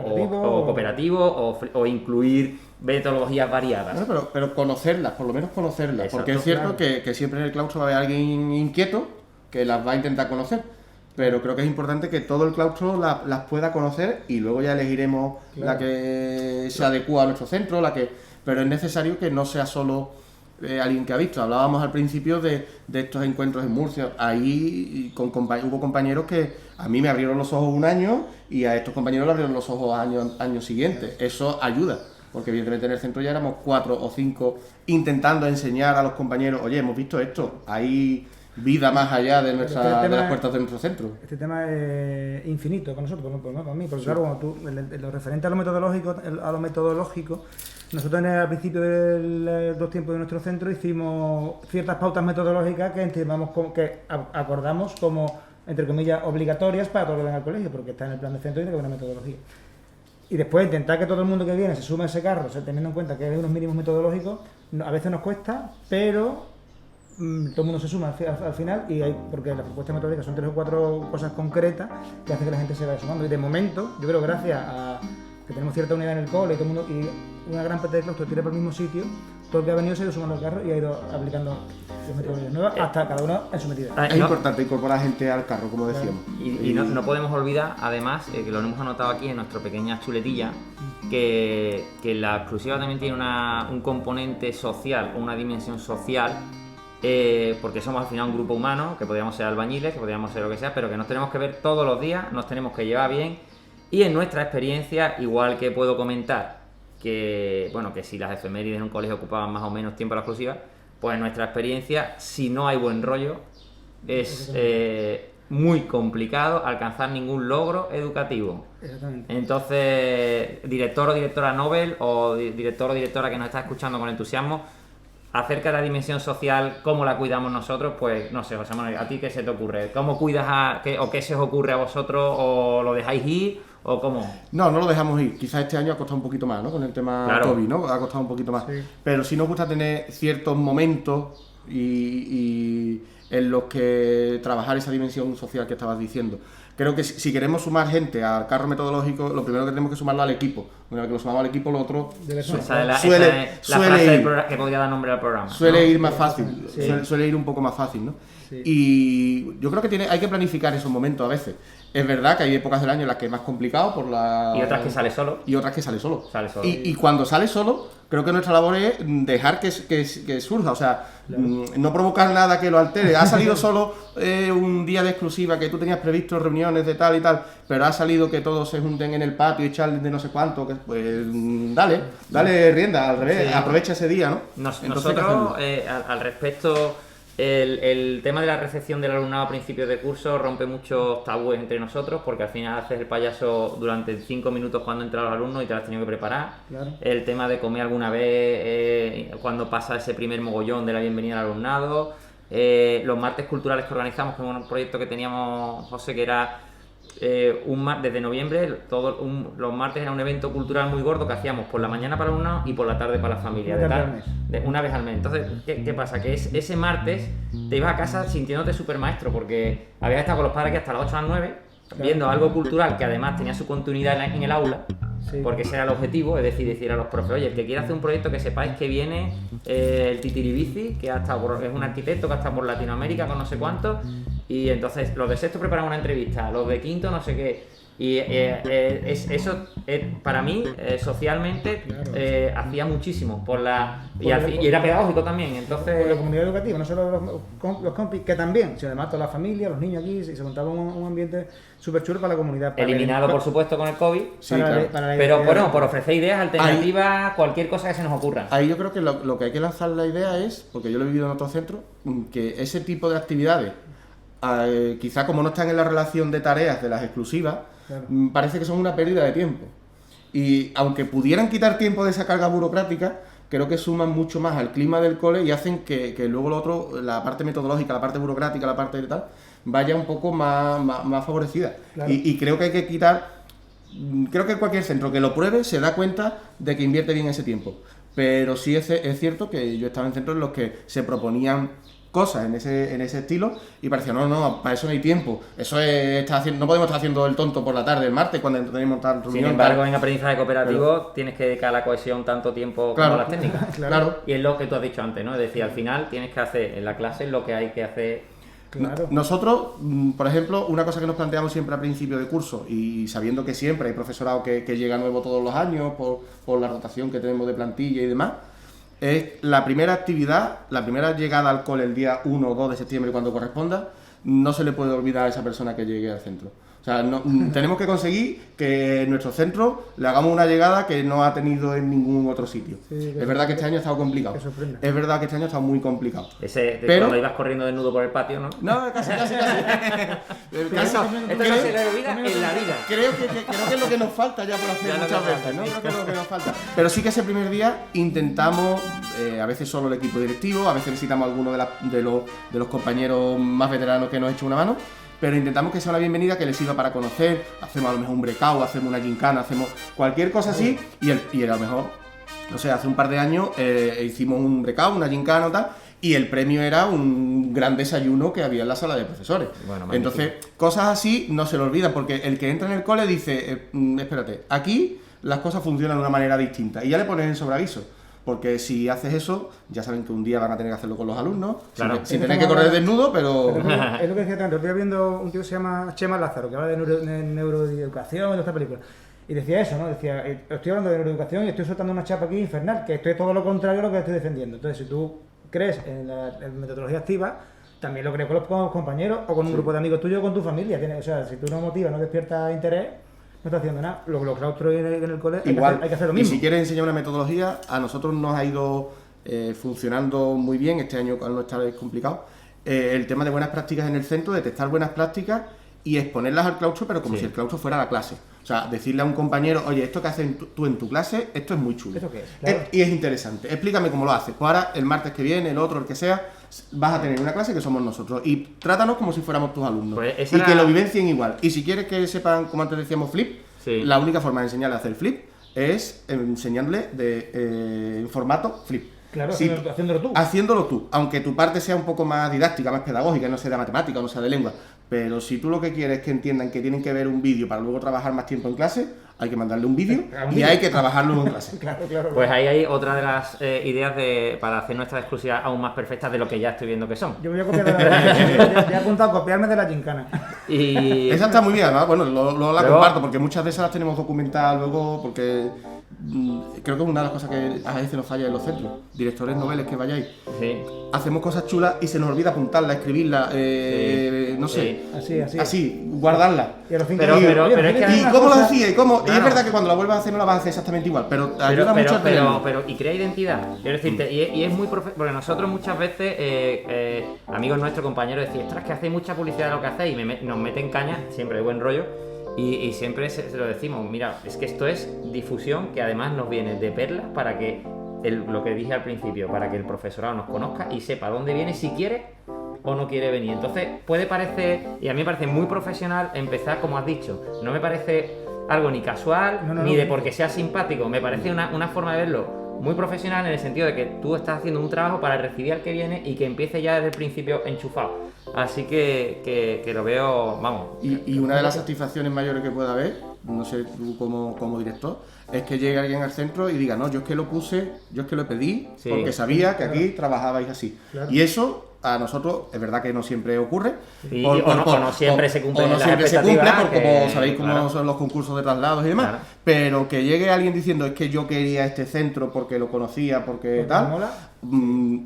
A: cooperativo o incluir metodologías variadas.
C: Bueno, pero conocerlas, por lo menos conocerlas. Exacto, porque es cierto, claro, que siempre en el claustro va a haber alguien inquieto que las va a intentar conocer. Pero creo que es importante que todo el claustro las pueda conocer y luego ya elegiremos, claro, la que se adecua a nuestro centro, pero es necesario que no sea solo alguien que ha visto. Hablábamos al principio de estos encuentros en Murcia. Ahí hubo compañeros que a mí me abrieron los ojos un año y a estos compañeros le abrieron los ojos años siguientes. Eso ayuda, porque evidentemente en el centro ya éramos 4 o 5 intentando enseñar a los compañeros, oye, hemos visto esto, hay vida más allá de las puertas de nuestro centro.
B: Este tema es infinito con nosotros, no para mí, porque sí, claro, cuando lo referente a lo metodológico, nosotros al principio de los tiempos de nuestro centro hicimos ciertas pautas metodológicas que acordamos como, entre comillas, obligatorias para todos los que vengan al colegio, porque está en el plan de centro y tiene que haber una metodología. Y después intentar que todo el mundo que viene se sume a ese carro, teniendo en cuenta que hay unos mínimos metodológicos, a veces nos cuesta, pero todo el mundo se suma al final, porque las propuestas metodológicas son 3 o 4 cosas concretas que hacen que la gente se vaya sumando. Y de momento, yo creo que gracias a que tenemos cierta unidad en el cole y una gran parte del claustro tira por el mismo sitio, todo el que ha venido se ha ido sumando al carro y ha ido aplicando las metodologías nuevas hasta cada uno en su medida.
C: Es importante incorporar gente al carro, como decíamos.
A: Y no podemos olvidar, además, que lo hemos anotado aquí en nuestra pequeña chuletilla, que la exclusiva también tiene un componente social, una dimensión social, porque somos al final un grupo humano, que podríamos ser albañiles, que podríamos ser lo que sea, pero que nos tenemos que ver todos los días, nos tenemos que llevar bien, y en nuestra experiencia, igual que puedo comentar que si las efemérides en un colegio ocupaban más o menos tiempo a la exclusiva, pues en nuestra experiencia, si no hay buen rollo, es muy complicado alcanzar ningún logro educativo.
B: Exactamente.
A: Entonces, director o directora Nobel, o director o directora que nos está escuchando con entusiasmo, acerca de la dimensión social, cómo la cuidamos nosotros, pues no sé, José Manuel, ¿a ti qué se te ocurre? ¿Cómo cuidas o qué se os ocurre a vosotros? ¿O lo dejáis ir? ¿O cómo?
C: No lo dejamos ir. Quizás este año ha costado un poquito más, ¿no? Con el tema, claro, COVID, ¿no? Ha costado un poquito más. Sí. Pero sí nos gusta tener ciertos momentos y en los que trabajar esa dimensión social que estabas diciendo. creo que si queremos sumar gente al carro metodológico, lo primero que tenemos que sumarlo al equipo. Una vez que lo sumamos al equipo, lo otro
A: suele ir, que podría dar nombre al programa.
C: Suele ir más fácil, suele ir un poco más fácil, ¿no? Sí. Y yo creo que hay que planificar esos momentos a veces. Es verdad que hay épocas del año en las que es más complicado por la...
A: Y otras que sale solo. Y
C: cuando sale solo, creo que nuestra labor es dejar que surja, o sea, no provocar nada que lo altere. Ha salido solo un día de exclusiva que tú tenías previsto reuniones de tal y tal, pero ha salido que todos se junten en el patio y charlen de no sé cuánto, pues dale rienda, al revés, aprovecha ese día, ¿no?
A: Nosotros, al respecto... El tema de la recepción del alumnado a principios de curso rompe muchos tabúes entre nosotros, porque al final haces el payaso durante 5 minutos cuando entran los alumnos y te lo has tenido que preparar. Claro. El tema de comer alguna vez cuando pasa ese primer mogollón de la bienvenida al alumnado. Los martes culturales que organizamos, que es un proyecto que teníamos, José, que era desde noviembre, los martes era un evento cultural muy gordo que hacíamos por la mañana para alumnos y por la tarde para la familia. Una vez al mes. Entonces, ¿qué pasa? Que ese martes te ibas a casa sintiéndote súper maestro, porque habías estado con los padres aquí hasta las 8 a las 9, viendo algo cultural que además tenía su continuidad en el aula, porque ese era el objetivo, es decir a los profes, oye, el que quiera hacer un proyecto, que sepáis que viene el Titiribici, que es un arquitecto que ha estado por Latinoamérica con no sé cuánto, y entonces los de sexto preparan una entrevista, los de quinto no sé qué, y eso para mí socialmente hacía muchísimo y era pedagógico también, entonces
B: por la comunidad educativa, no solo los compis, que también, sino además toda la familia, los niños aquí, se montaba un ambiente súper chulo para la comunidad.
A: Eliminado por supuesto con el COVID, pero bueno, por ofrecer ideas alternativas, cualquier cosa que se nos ocurra.
C: Ahí yo creo que lo que hay que lanzar la idea es, porque yo lo he vivido en otros centros, que ese tipo de actividades, quizá como no están en la relación de tareas de las exclusivas, parece que son una pérdida de tiempo. Y aunque pudieran quitar tiempo de esa carga burocrática, creo que suman mucho más al clima del cole y hacen que luego lo otro, la parte metodológica, la parte burocrática, la parte de tal, vaya un poco más favorecida. Claro. Y creo que hay que quitar, creo que cualquier centro que lo pruebe se da cuenta de que invierte bien ese tiempo. Pero sí es cierto que yo estaba en centros en los que se proponían cosas en ese estilo y parecía, no, para eso no hay tiempo, eso no podemos estar haciendo el tonto por la tarde, el martes, cuando tenemos tal reunión.
A: Sin embargo, en aprendizaje cooperativo tienes que dedicar a la cohesión tanto tiempo como a las técnicas.
C: Claro.
A: Y es lo que tú has dicho antes, ¿no? Es decir, al final tienes que hacer en la clase lo que hay que hacer.
B: Claro.
C: Nosotros, por ejemplo, una cosa que nos planteamos siempre a principio de curso, y sabiendo que siempre hay profesorado que llega nuevo todos los años por la rotación que tenemos de plantilla y demás, es la primera actividad, la primera llegada al cole el día 1 o 2 de septiembre cuando corresponda, no se le puede olvidar a esa persona que llegue al centro. O sea, tenemos que conseguir que en nuestro centro le hagamos una llegada que no ha tenido en ningún otro sitio. Es verdad que este año ha estado complicado. Es verdad que este año ha estado muy complicado.
A: Pero cuando ibas corriendo desnudo por el patio, ¿no?
C: No, casi.
A: Esto no se le olvida en la vida.
C: Creo que es lo que nos falta ya por hacer muchas veces, ¿no? Creo que es lo que nos falta. Pero sí que ese primer día intentamos, a veces solo el equipo directivo, a veces necesitamos a alguno de los compañeros más veteranos que nos echen una mano, pero intentamos que sea una bienvenida que les sirva para conocer, hacemos a lo mejor un breakout, hacemos una gincana, hacemos cualquier cosa así, y a lo mejor, no sé, hace un par de años hicimos un breakout, una gincana o tal, y el premio era un gran desayuno que había en la sala de profesores. Bueno, entonces, cosas así no se lo olvidan, porque el que entra en el cole dice, espérate, aquí las cosas funcionan de una manera distinta, y ya le pones en sobreaviso. Porque si haces eso, ya saben que un día van a tener que hacerlo con los alumnos, claro, sin tener que correr desnudo, pero...
B: Es lo que decía tanto, estoy viendo un tío que se llama Chema Lázaro, que habla de neuroeducación en esta película. Y decía eso, ¿no? Decía, estoy hablando de neuroeducación y estoy soltando una chapa aquí infernal, que esto es todo lo contrario a lo que estoy defendiendo. Entonces, si tú crees en la metodología activa, también lo crees con los compañeros o con un grupo de amigos tuyos o con tu familia. O sea, si tú no motivas, no despiertas interés, no está haciendo nada. Los claustros en el colegio
C: igual,
B: hay que hacer lo mismo.
C: Y si quieres enseñar una metodología, a nosotros nos ha ido funcionando muy bien, este año al no estar complicado, el tema de buenas prácticas en el centro, detectar buenas prácticas y exponerlas al claustro, pero como si el claustro fuera la clase. O sea, decirle a un compañero, oye, esto que haces tú en tu clase, esto es muy chulo.
B: ¿Esto qué es? Claro.
C: Y es interesante. Explícame cómo lo haces. Pues ahora, el martes que viene, el otro, el que sea, vas a tener una clase que somos nosotros. Y trátanos como si fuéramos tus alumnos. Pues que lo vivencien igual. Y si quieres que sepan, como antes decíamos, flip, la única forma de enseñarle a hacer flip es enseñarle en formato flip.
B: Claro, sí, haciéndolo tú.
C: Haciéndolo tú, aunque tu parte sea un poco más didáctica, más pedagógica, no sea de matemática, no sea de lengua, Pero si tú lo que quieres es que entiendan que tienen que ver un vídeo para luego trabajar más tiempo en clase, hay que mandarle un vídeo y hay que trabajarlo en clase.
B: Claro.
A: Pues ahí hay otra de las ideas para hacer nuestras exclusivas aún más perfectas de lo que ya estoy viendo que son.
B: Yo voy a copiar de la ya he apuntado a copiarme de la gincana.
A: Y
C: esa está muy bien, ¿no? Bueno, luego la comparto porque muchas de esas las tenemos documentadas luego porque creo que es una de las cosas que a veces nos falla en los centros. Directores noveles que vayáis.
A: sí.
C: Hacemos cosas chulas y se nos olvida apuntarla, escribirla, no sé. Así, guardarla.
B: Y a los 5
A: Pero es que
C: ¿Y cómo lo hacía? Y es verdad que cuando la vuelvas a hacer no la vas a hacer exactamente igual, pero ayuda mucho a tenerlo.
A: y crea identidad. Quiero decirte, y es muy porque nosotros muchas veces, amigos nuestros, compañeros, decían, ostras, que hacéis mucha publicidad de lo que hacéis y nos meten caña, siempre de buen rollo, y siempre se lo decimos, mira, es que esto es difusión que además nos viene de perlas para que, lo que dije al principio, para que el profesorado nos conozca y sepa dónde viene, si quiere o no quiere venir. Entonces puede parecer, y a mí me parece muy profesional empezar como has dicho, no me parece algo ni casual, ni de porque sea simpático, me parece una forma de verlo muy profesional en el sentido de que tú estás haciendo un trabajo para recibir al que viene y que empiece ya desde el principio enchufado. Así que lo veo, vamos.
C: Y una de las satisfacciones mayores que pueda haber, no sé tú como director, es que llegue alguien al centro y diga, no, yo es que lo puse, yo es que lo pedí,
A: sí,
C: porque sabía que aquí trabajabais así. Claro. Y eso a nosotros es verdad que no siempre ocurre.
A: O no siempre se cumple.
C: O no siempre se cumple, porque como sabéis cómo son los concursos de traslados y demás.
A: Claro.
C: Pero que llegue alguien diciendo, es que yo quería este centro porque lo conocía, porque tal.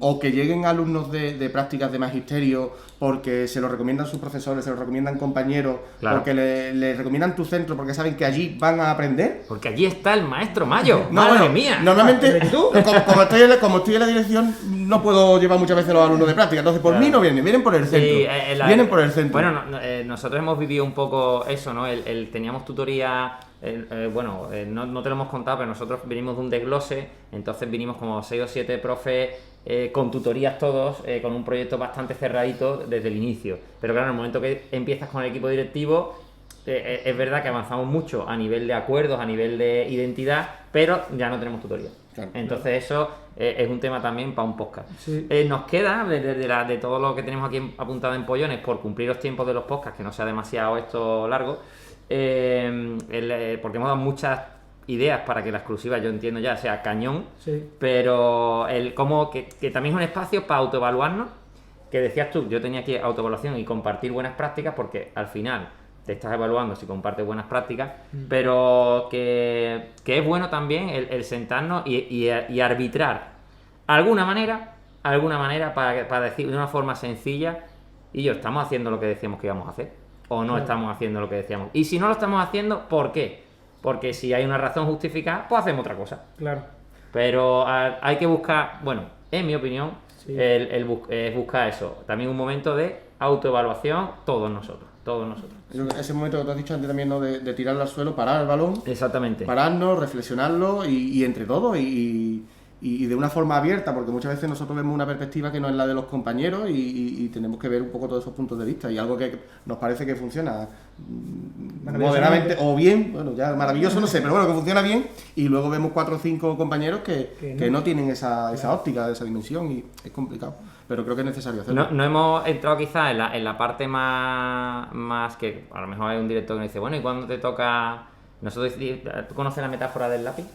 C: O que lleguen alumnos de prácticas de magisterio porque se lo recomiendan sus profesores, se lo recomiendan compañeros, porque le recomiendan tu centro porque saben que allí van a aprender.
A: Porque allí está el maestro Mayo. ¡Madre mía!
C: Normalmente, como estoy en la dirección, no puedo llevar muchas veces los alumnos de práctica. Entonces, por mí no vienen por el centro. Sí, vienen por el centro.
A: Bueno, nosotros hemos vivido un poco eso, ¿no? Teníamos tutoría. No te lo hemos contado, pero nosotros vinimos de un desglose, entonces vinimos como 6 o 7 profes con tutorías todos, con un proyecto bastante cerradito desde el inicio. Pero claro, en el momento que empiezas con el equipo directivo, es verdad que avanzamos mucho a nivel de acuerdos, a nivel de identidad, pero ya no tenemos tutoría. Claro. Entonces eso es un tema también para un podcast. Sí. Nos queda, de todo lo que tenemos aquí apuntado en pollones, por cumplir los tiempos de los podcasts, que no sea demasiado esto largo, porque hemos dado muchas ideas para que la exclusiva, yo entiendo ya, sea cañón, sí. Pero que también es un espacio para autoevaluarnos, que decías tú, yo tenía aquí autoevaluación y compartir buenas prácticas, porque al final te estás evaluando si compartes buenas prácticas, pero que es bueno también el sentarnos y arbitrar alguna manera para decir de una forma sencilla, y estamos haciendo lo que decíamos que íbamos a hacer, o no estamos haciendo lo que decíamos. Y si no lo estamos haciendo, ¿por qué? Porque si hay una razón justificada, pues hacemos otra cosa. Claro. Pero hay que buscar, bueno, en mi opinión, sí. Buscar eso. También un momento de autoevaluación, todos nosotros.
C: Ese momento que tú has dicho antes también, ¿no? de tirarlo al suelo, parar el balón.
A: Exactamente.
C: Pararnos, reflexionarlo y entre todos y de una forma abierta, porque muchas veces nosotros vemos una perspectiva que no es la de los compañeros y tenemos que ver un poco todos esos puntos de vista, y algo que nos parece que funciona moderadamente o bien, bueno, ya maravilloso no sé, pero bueno, que funciona bien, y luego vemos 4 o 5 compañeros que no tienen esa óptica, esa dimensión, y es complicado, pero creo que es necesario hacerlo.
A: No hemos entrado quizás en la parte más que a lo mejor hay un director que dice, bueno, ¿y cuándo te toca? ¿Tú conoces la metáfora del lápiz?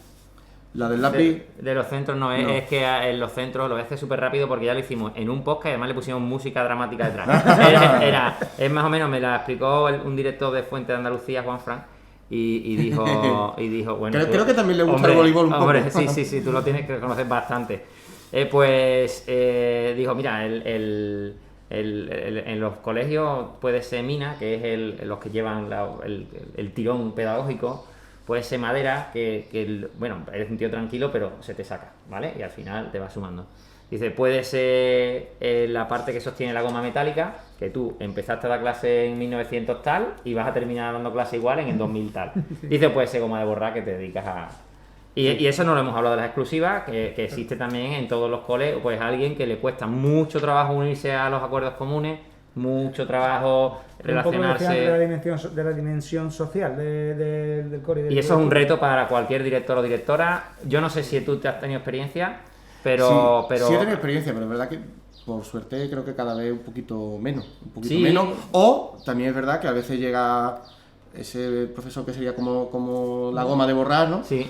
C: La del lápiz
A: de los centros no. Es que en los centros lo voy a hacer súper rápido porque ya lo hicimos en un podcast y además le pusimos música dramática detrás. Es más o menos, me la explicó un director de Fuente de Andalucía, Juan Fran, y dijo bueno,
C: creo que también le gusta el voleibol un poco.
A: Sí, tú lo tienes que conocer bastante. Dijo, mira, en los colegios puede ser Mina, que es los que llevan el tirón pedagógico. Puede ser madera, que eres un tío tranquilo, pero se te saca, ¿vale? Y al final te va sumando. Dice, puede ser la parte que sostiene la goma metálica, que tú empezaste a dar clase en 1900 tal y vas a terminar dando clase igual en el 2000 tal. Dice, puede ser goma de borrar, que te dedicas a... Y eso no lo hemos hablado de las exclusivas, que existe también en todos los coles, pues alguien que le cuesta mucho trabajo unirse a los acuerdos comunes, mucho trabajo relacionarse.
B: De la dimensión social del core.
A: Y eso es un reto para cualquier director o directora. Yo no sé si tú te has tenido experiencia, pero...
C: Sí he tenido experiencia, pero es verdad que por suerte creo que cada vez un poquito menos. O también es verdad que a veces llega ese profesor que sería como la goma de borrar, ¿no?
A: Sí.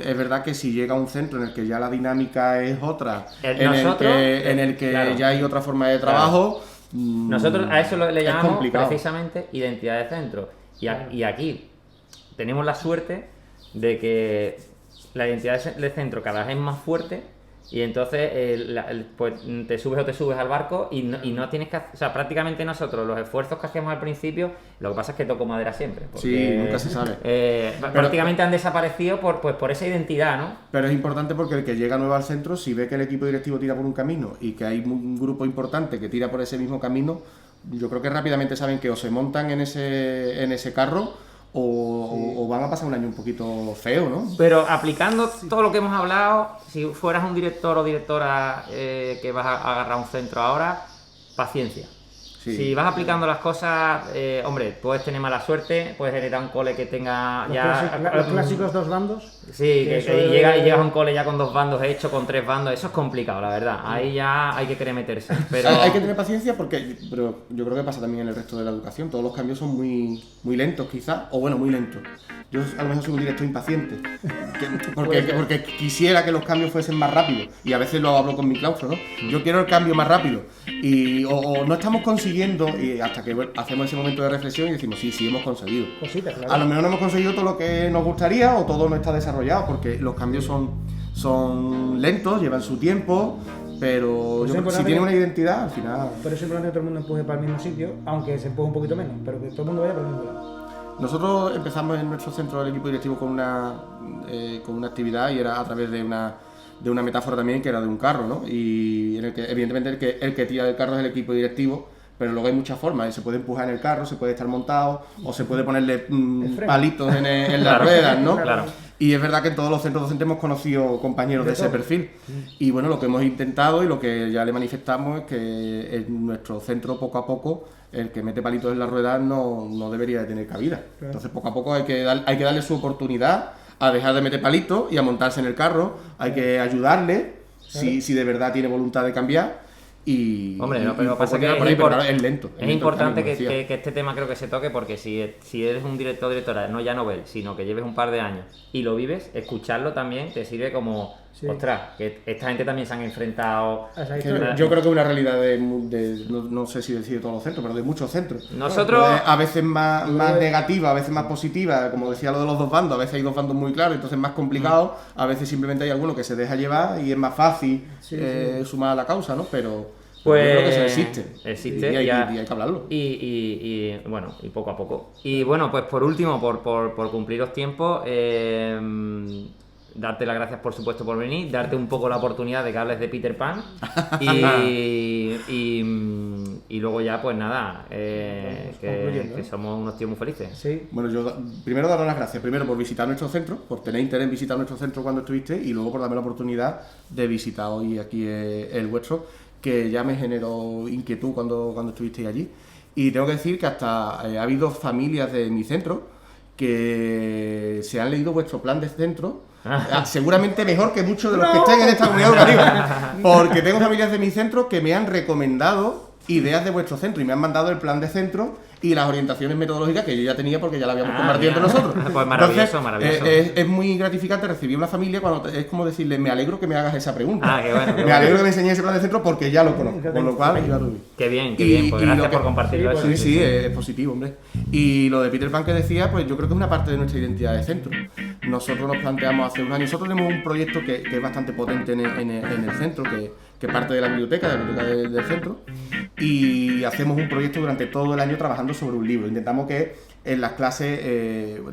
C: Es verdad que si llega a un centro en el que ya la dinámica es otra, en el que claro, ya hay otra forma de trabajo... Claro.
A: Nosotros a eso le llamamos precisamente identidad de centro. Y aquí tenemos la suerte de que la identidad de centro cada vez es más fuerte. Y entonces pues te subes al barco y no tienes que hacer, o sea, prácticamente nosotros los esfuerzos que hacemos al principio, lo que pasa es que toco madera siempre, porque,
C: sí, nunca se sabe,
A: prácticamente han desaparecido por esa identidad, ¿no?
C: Pero es importante porque el que llega nuevo al centro, si ve que el equipo directivo tira por un camino y que hay un grupo importante que tira por ese mismo camino, yo creo que rápidamente saben que o se montan en ese carro o van a pasar un año un poquito feo, ¿no?
A: Pero aplicando todo lo que hemos hablado, si fueras un director o directora que vas a agarrar un centro ahora, paciencia. Sí. Si vas aplicando las cosas, hombre, puedes tener mala suerte, puedes heredar un cole que tenga
B: los clásicos dos bandos.
A: Sí, y llegas a un cole ya con 2 bandos hechos, con 3 bandos, eso es complicado, la verdad. Ahí ya hay que querer meterse. Pero
C: hay que tener paciencia pero yo creo que pasa también en el resto de la educación. Todos los cambios son muy lentos, quizás, o bueno, muy lentos. Yo a lo mejor soy un director impaciente, porque quisiera que los cambios fuesen más rápidos, y a veces lo hablo con mi claustro, ¿no? Yo quiero el cambio más rápido, o no estamos consiguiendo, y hasta que hacemos ese momento de reflexión y decimos, sí, hemos conseguido.
B: Cositas, claro.
C: A lo mejor no hemos conseguido todo lo que nos gustaría, o todo no está desarrollado, porque los cambios son lentos, llevan su tiempo, pero yo creo que si tiene una identidad, al final...
B: Pero es importante que todo el mundo empuje para el mismo sitio, aunque se empuje un poquito menos, pero que todo el mundo vaya para el mismo lado.
C: Nosotros empezamos en nuestro centro del equipo directivo con una actividad, y era a través de una metáfora también, que era de un carro, ¿no? Y en el que evidentemente el que tira del carro es el equipo directivo, pero luego hay muchas formas, se puede empujar en el carro, se puede estar montado, o se puede ponerle palitos en las ruedas, ¿no?
A: Claro.
C: Y es verdad que en todos los centros docentes hemos conocido compañeros de ese perfil. Y bueno, lo que hemos intentado y lo que ya le manifestamos es que en nuestro centro, poco a poco, el que mete palitos en las ruedas no debería de tener cabida. Entonces, poco a poco hay que darle su oportunidad a dejar de meter palitos y a montarse en el carro. Hay que ayudarle si de verdad tiene voluntad de cambiar.
A: Hombre, no, pero pasa que
C: es lento.
A: Es importante que este tema creo que se toque, porque si eres un director o directora, no ya novel, sino que lleves un par de años y lo vives, escucharlo también te sirve como, ostras, que esta gente también se han enfrentado...
C: Yo creo que es una realidad no sé si decir de todos los centros, pero de muchos centros.
A: Nosotros...
C: A veces más negativa, a veces más positiva, como decía lo de los 2 bandos, a veces hay 2 bandos muy claros, entonces es más complicado, a veces simplemente hay alguno que se deja llevar y es más fácil sumar a la causa, ¿no? Pero...
A: Pues
C: yo creo que eso existe
A: y
C: hay que hablarlo.
A: Y bueno, y poco a poco. Y bueno, pues por último, por cumplir los tiempos, darte las gracias por supuesto por venir, darte un poco la oportunidad de que hables de Peter Pan y luego ya pues nada, que somos unos tíos muy felices.
B: Sí.
C: Bueno, yo primero daros las gracias, primero por visitar nuestro centro, por tener interés en visitar nuestro centro cuando estuviste, y luego por darme la oportunidad de visitar hoy aquí el vuestro, que ya me generó inquietud cuando estuvisteis allí. Y tengo que decir que hasta ha habido familias de mi centro que se han leído vuestro plan de centro, seguramente mejor que muchos de los que están en esta comunidad educativa, porque tengo familias de mi centro que me han recomendado ideas de vuestro centro y me han mandado el plan de centro y las orientaciones metodológicas que yo ya tenía porque ya la habíamos compartido entre nosotros.
A: Pues maravilloso,
C: entonces,
A: maravilloso.
C: Es muy gratificante recibir una familia cuando es como decirle, me alegro que me hagas esa pregunta.
A: Qué bueno,
C: me alegro que me enseñes ese plan de centro porque ya lo conozco, con lo cual ya lo vi.
A: Qué bien, pues gracias por compartirlo.
C: Sí, es positivo, hombre. Y lo de Peter Pan que decía, pues yo creo que es una parte de nuestra identidad de centro. Nosotros nos planteamos hace unos años, nosotros tenemos un proyecto que es bastante potente en el centro, que parte de la biblioteca del centro, y hacemos un proyecto durante todo el año trabajando sobre un libro. Intentamos que en las clases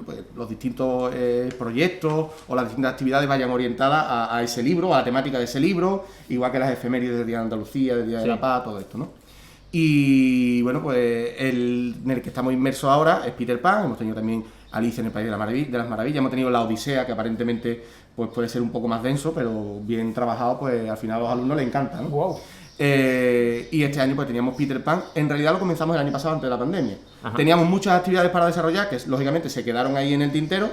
C: pues, los distintos proyectos o las distintas actividades vayan orientadas a ese libro, a la temática de ese libro, igual que las efemérides del Día de Andalucía, del Día de la Paz, todo esto, ¿no? Y bueno, pues en el que estamos inmersos ahora es Peter Pan. Hemos tenido también Alicia en el País de las Maravillas, hemos tenido la Odisea, que aparentemente pues puede ser un poco más denso, pero bien trabajado, pues al final a los alumnos les encanta, ¿no?
B: Wow.
C: Y este año pues teníamos Peter Pan. En realidad lo comenzamos el año pasado, antes de la pandemia.
A: Ajá.
C: Teníamos muchas actividades para desarrollar que lógicamente se quedaron ahí en el tintero,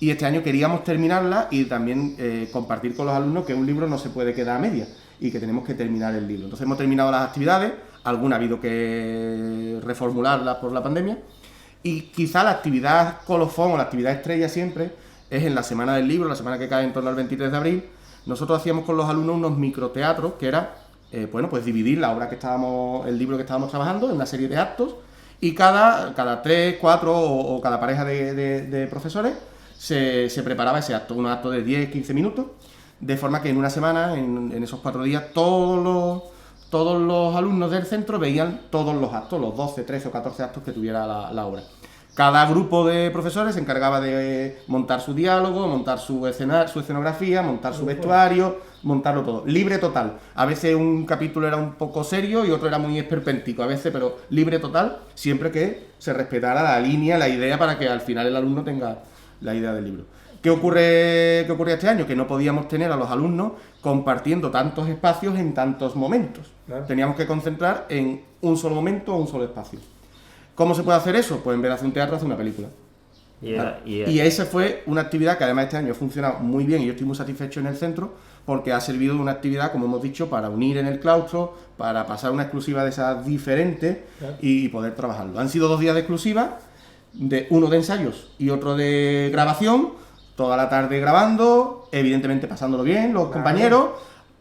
C: y este año queríamos terminarlas y también compartir con los alumnos que un libro no se puede quedar a media. y que tenemos que terminar el libro. Entonces hemos terminado las actividades, alguna ha habido que reformularlas por la pandemia, y quizá la actividad colofón o la actividad estrella siempre es en la semana del libro, la semana que cae en torno al 23 de abril. Nosotros hacíamos con los alumnos unos microteatros, que era, pues dividir la obra el libro que estábamos trabajando en una serie de actos, y cada 3, 4 o cada pareja de profesores se preparaba ese acto, un acto de 10, 15 minutos, de forma que en una semana, en esos 4 días, todos los alumnos del centro veían todos los actos, los 12, 13 o 14 actos que tuviera la obra. Cada grupo de profesores se encargaba de montar su diálogo, montar su escenografía, montar su vestuario, montarlo todo. Libre total. A veces un capítulo era un poco serio y otro era muy esperpéntico, a veces, pero libre total, siempre que se respetara la línea, la idea, para que al final el alumno tenga la idea del libro. ¿Qué ocurre este año? Que no podíamos tener a los alumnos compartiendo tantos espacios en tantos momentos. Claro. Teníamos que concentrar en un solo momento o un solo espacio. ¿Cómo se puede hacer eso? Pues en vez de hacer un teatro, hacer una película. Y esa fue una actividad que además este año ha funcionado muy bien y yo estoy muy satisfecho en el centro, porque ha servido de una actividad, como hemos dicho, para unir en el claustro, para pasar una exclusiva de esas diferentes, claro, y poder trabajarlo. Han sido 2 días de exclusiva, uno de ensayos y otro de grabación, toda la tarde grabando, evidentemente pasándolo bien, los compañeros.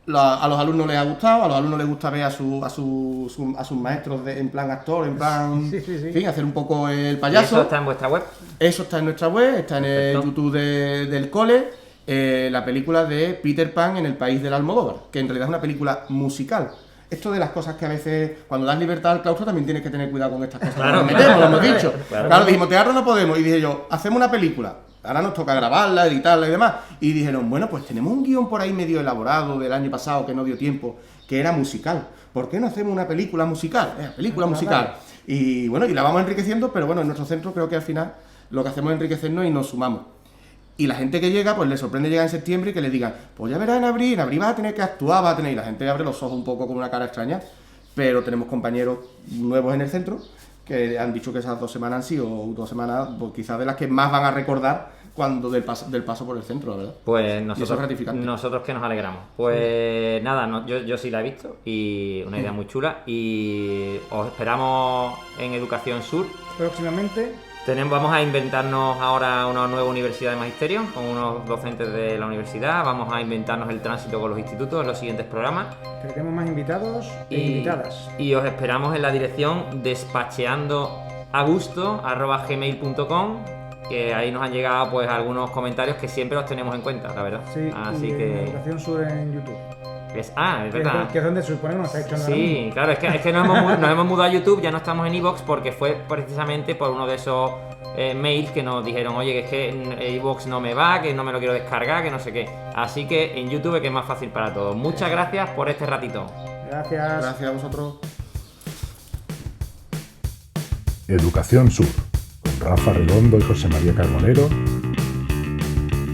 C: A los alumnos les ha gustado, a los alumnos les gusta ver a sus maestros en plan actor, en plan, sí. En fin, hacer un poco el payaso.
A: ¿Y eso está en vuestra web?
C: Eso está en nuestra web, está en el YouTube del cole, la película de Peter Pan en el país del Almodóvar, que en realidad es una película musical. Esto de las cosas que a veces, cuando das libertad al claustro, también tienes que tener cuidado con estas cosas.
A: Claro,
C: nos metemos, lo hemos dicho. Claro, dijimos, teatro no podemos, y dije yo, hacemos una película. Ahora nos toca grabarla, editarla y demás. Y dijeron, bueno, pues tenemos un guión por ahí medio elaborado del año pasado que no dio tiempo, que era musical. ¿Por qué no hacemos una película musical? Película musical. Y bueno, y la vamos enriqueciendo, pero bueno, en nuestro centro creo que al final lo que hacemos es enriquecernos y nos sumamos. Y la gente que llega, pues le sorprende llegar en septiembre y que le digan, pues ya verás en abril vas a tener que actuar, y la gente abre los ojos un poco con una cara extraña, pero tenemos compañeros nuevos en el centro que han dicho que esas 2 semanas han sido 2 semanas, pues quizás de las que más van a recordar cuando del paso por el centro, la verdad.
A: Pues nosotros que nos alegramos. Pues nada, yo sí la he visto y una idea muy chula, y os esperamos en Educación Sur.
B: Próximamente.
A: Vamos a inventarnos ahora una nueva universidad de magisterio con unos docentes de la universidad. Vamos a inventarnos el tránsito con los institutos en los siguientes programas.
B: Queremos más invitados e invitadas.
A: Y os esperamos en la dirección despacheandoagusto@gmail.com, que ahí nos han llegado pues algunos comentarios que siempre los tenemos en cuenta, la verdad.
B: Sí, así que Educación Sur en YouTube.
A: Es verdad.
B: Que es donde se supone que nos ha hecho nada.
A: Sí, claro, es que nos hemos mudado a YouTube, ya no estamos en iVoox, porque fue precisamente por uno de esos mails que nos dijeron, oye, que es que iVoox no me va, que no me lo quiero descargar, que no sé qué. Así que en YouTube, que es más fácil para todos. Muchas gracias por este ratito.
B: Gracias.
C: Gracias a vosotros.
D: Educación Sur, con Rafa Redondo y José María Carbonero,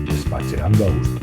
D: despacheando a gusto.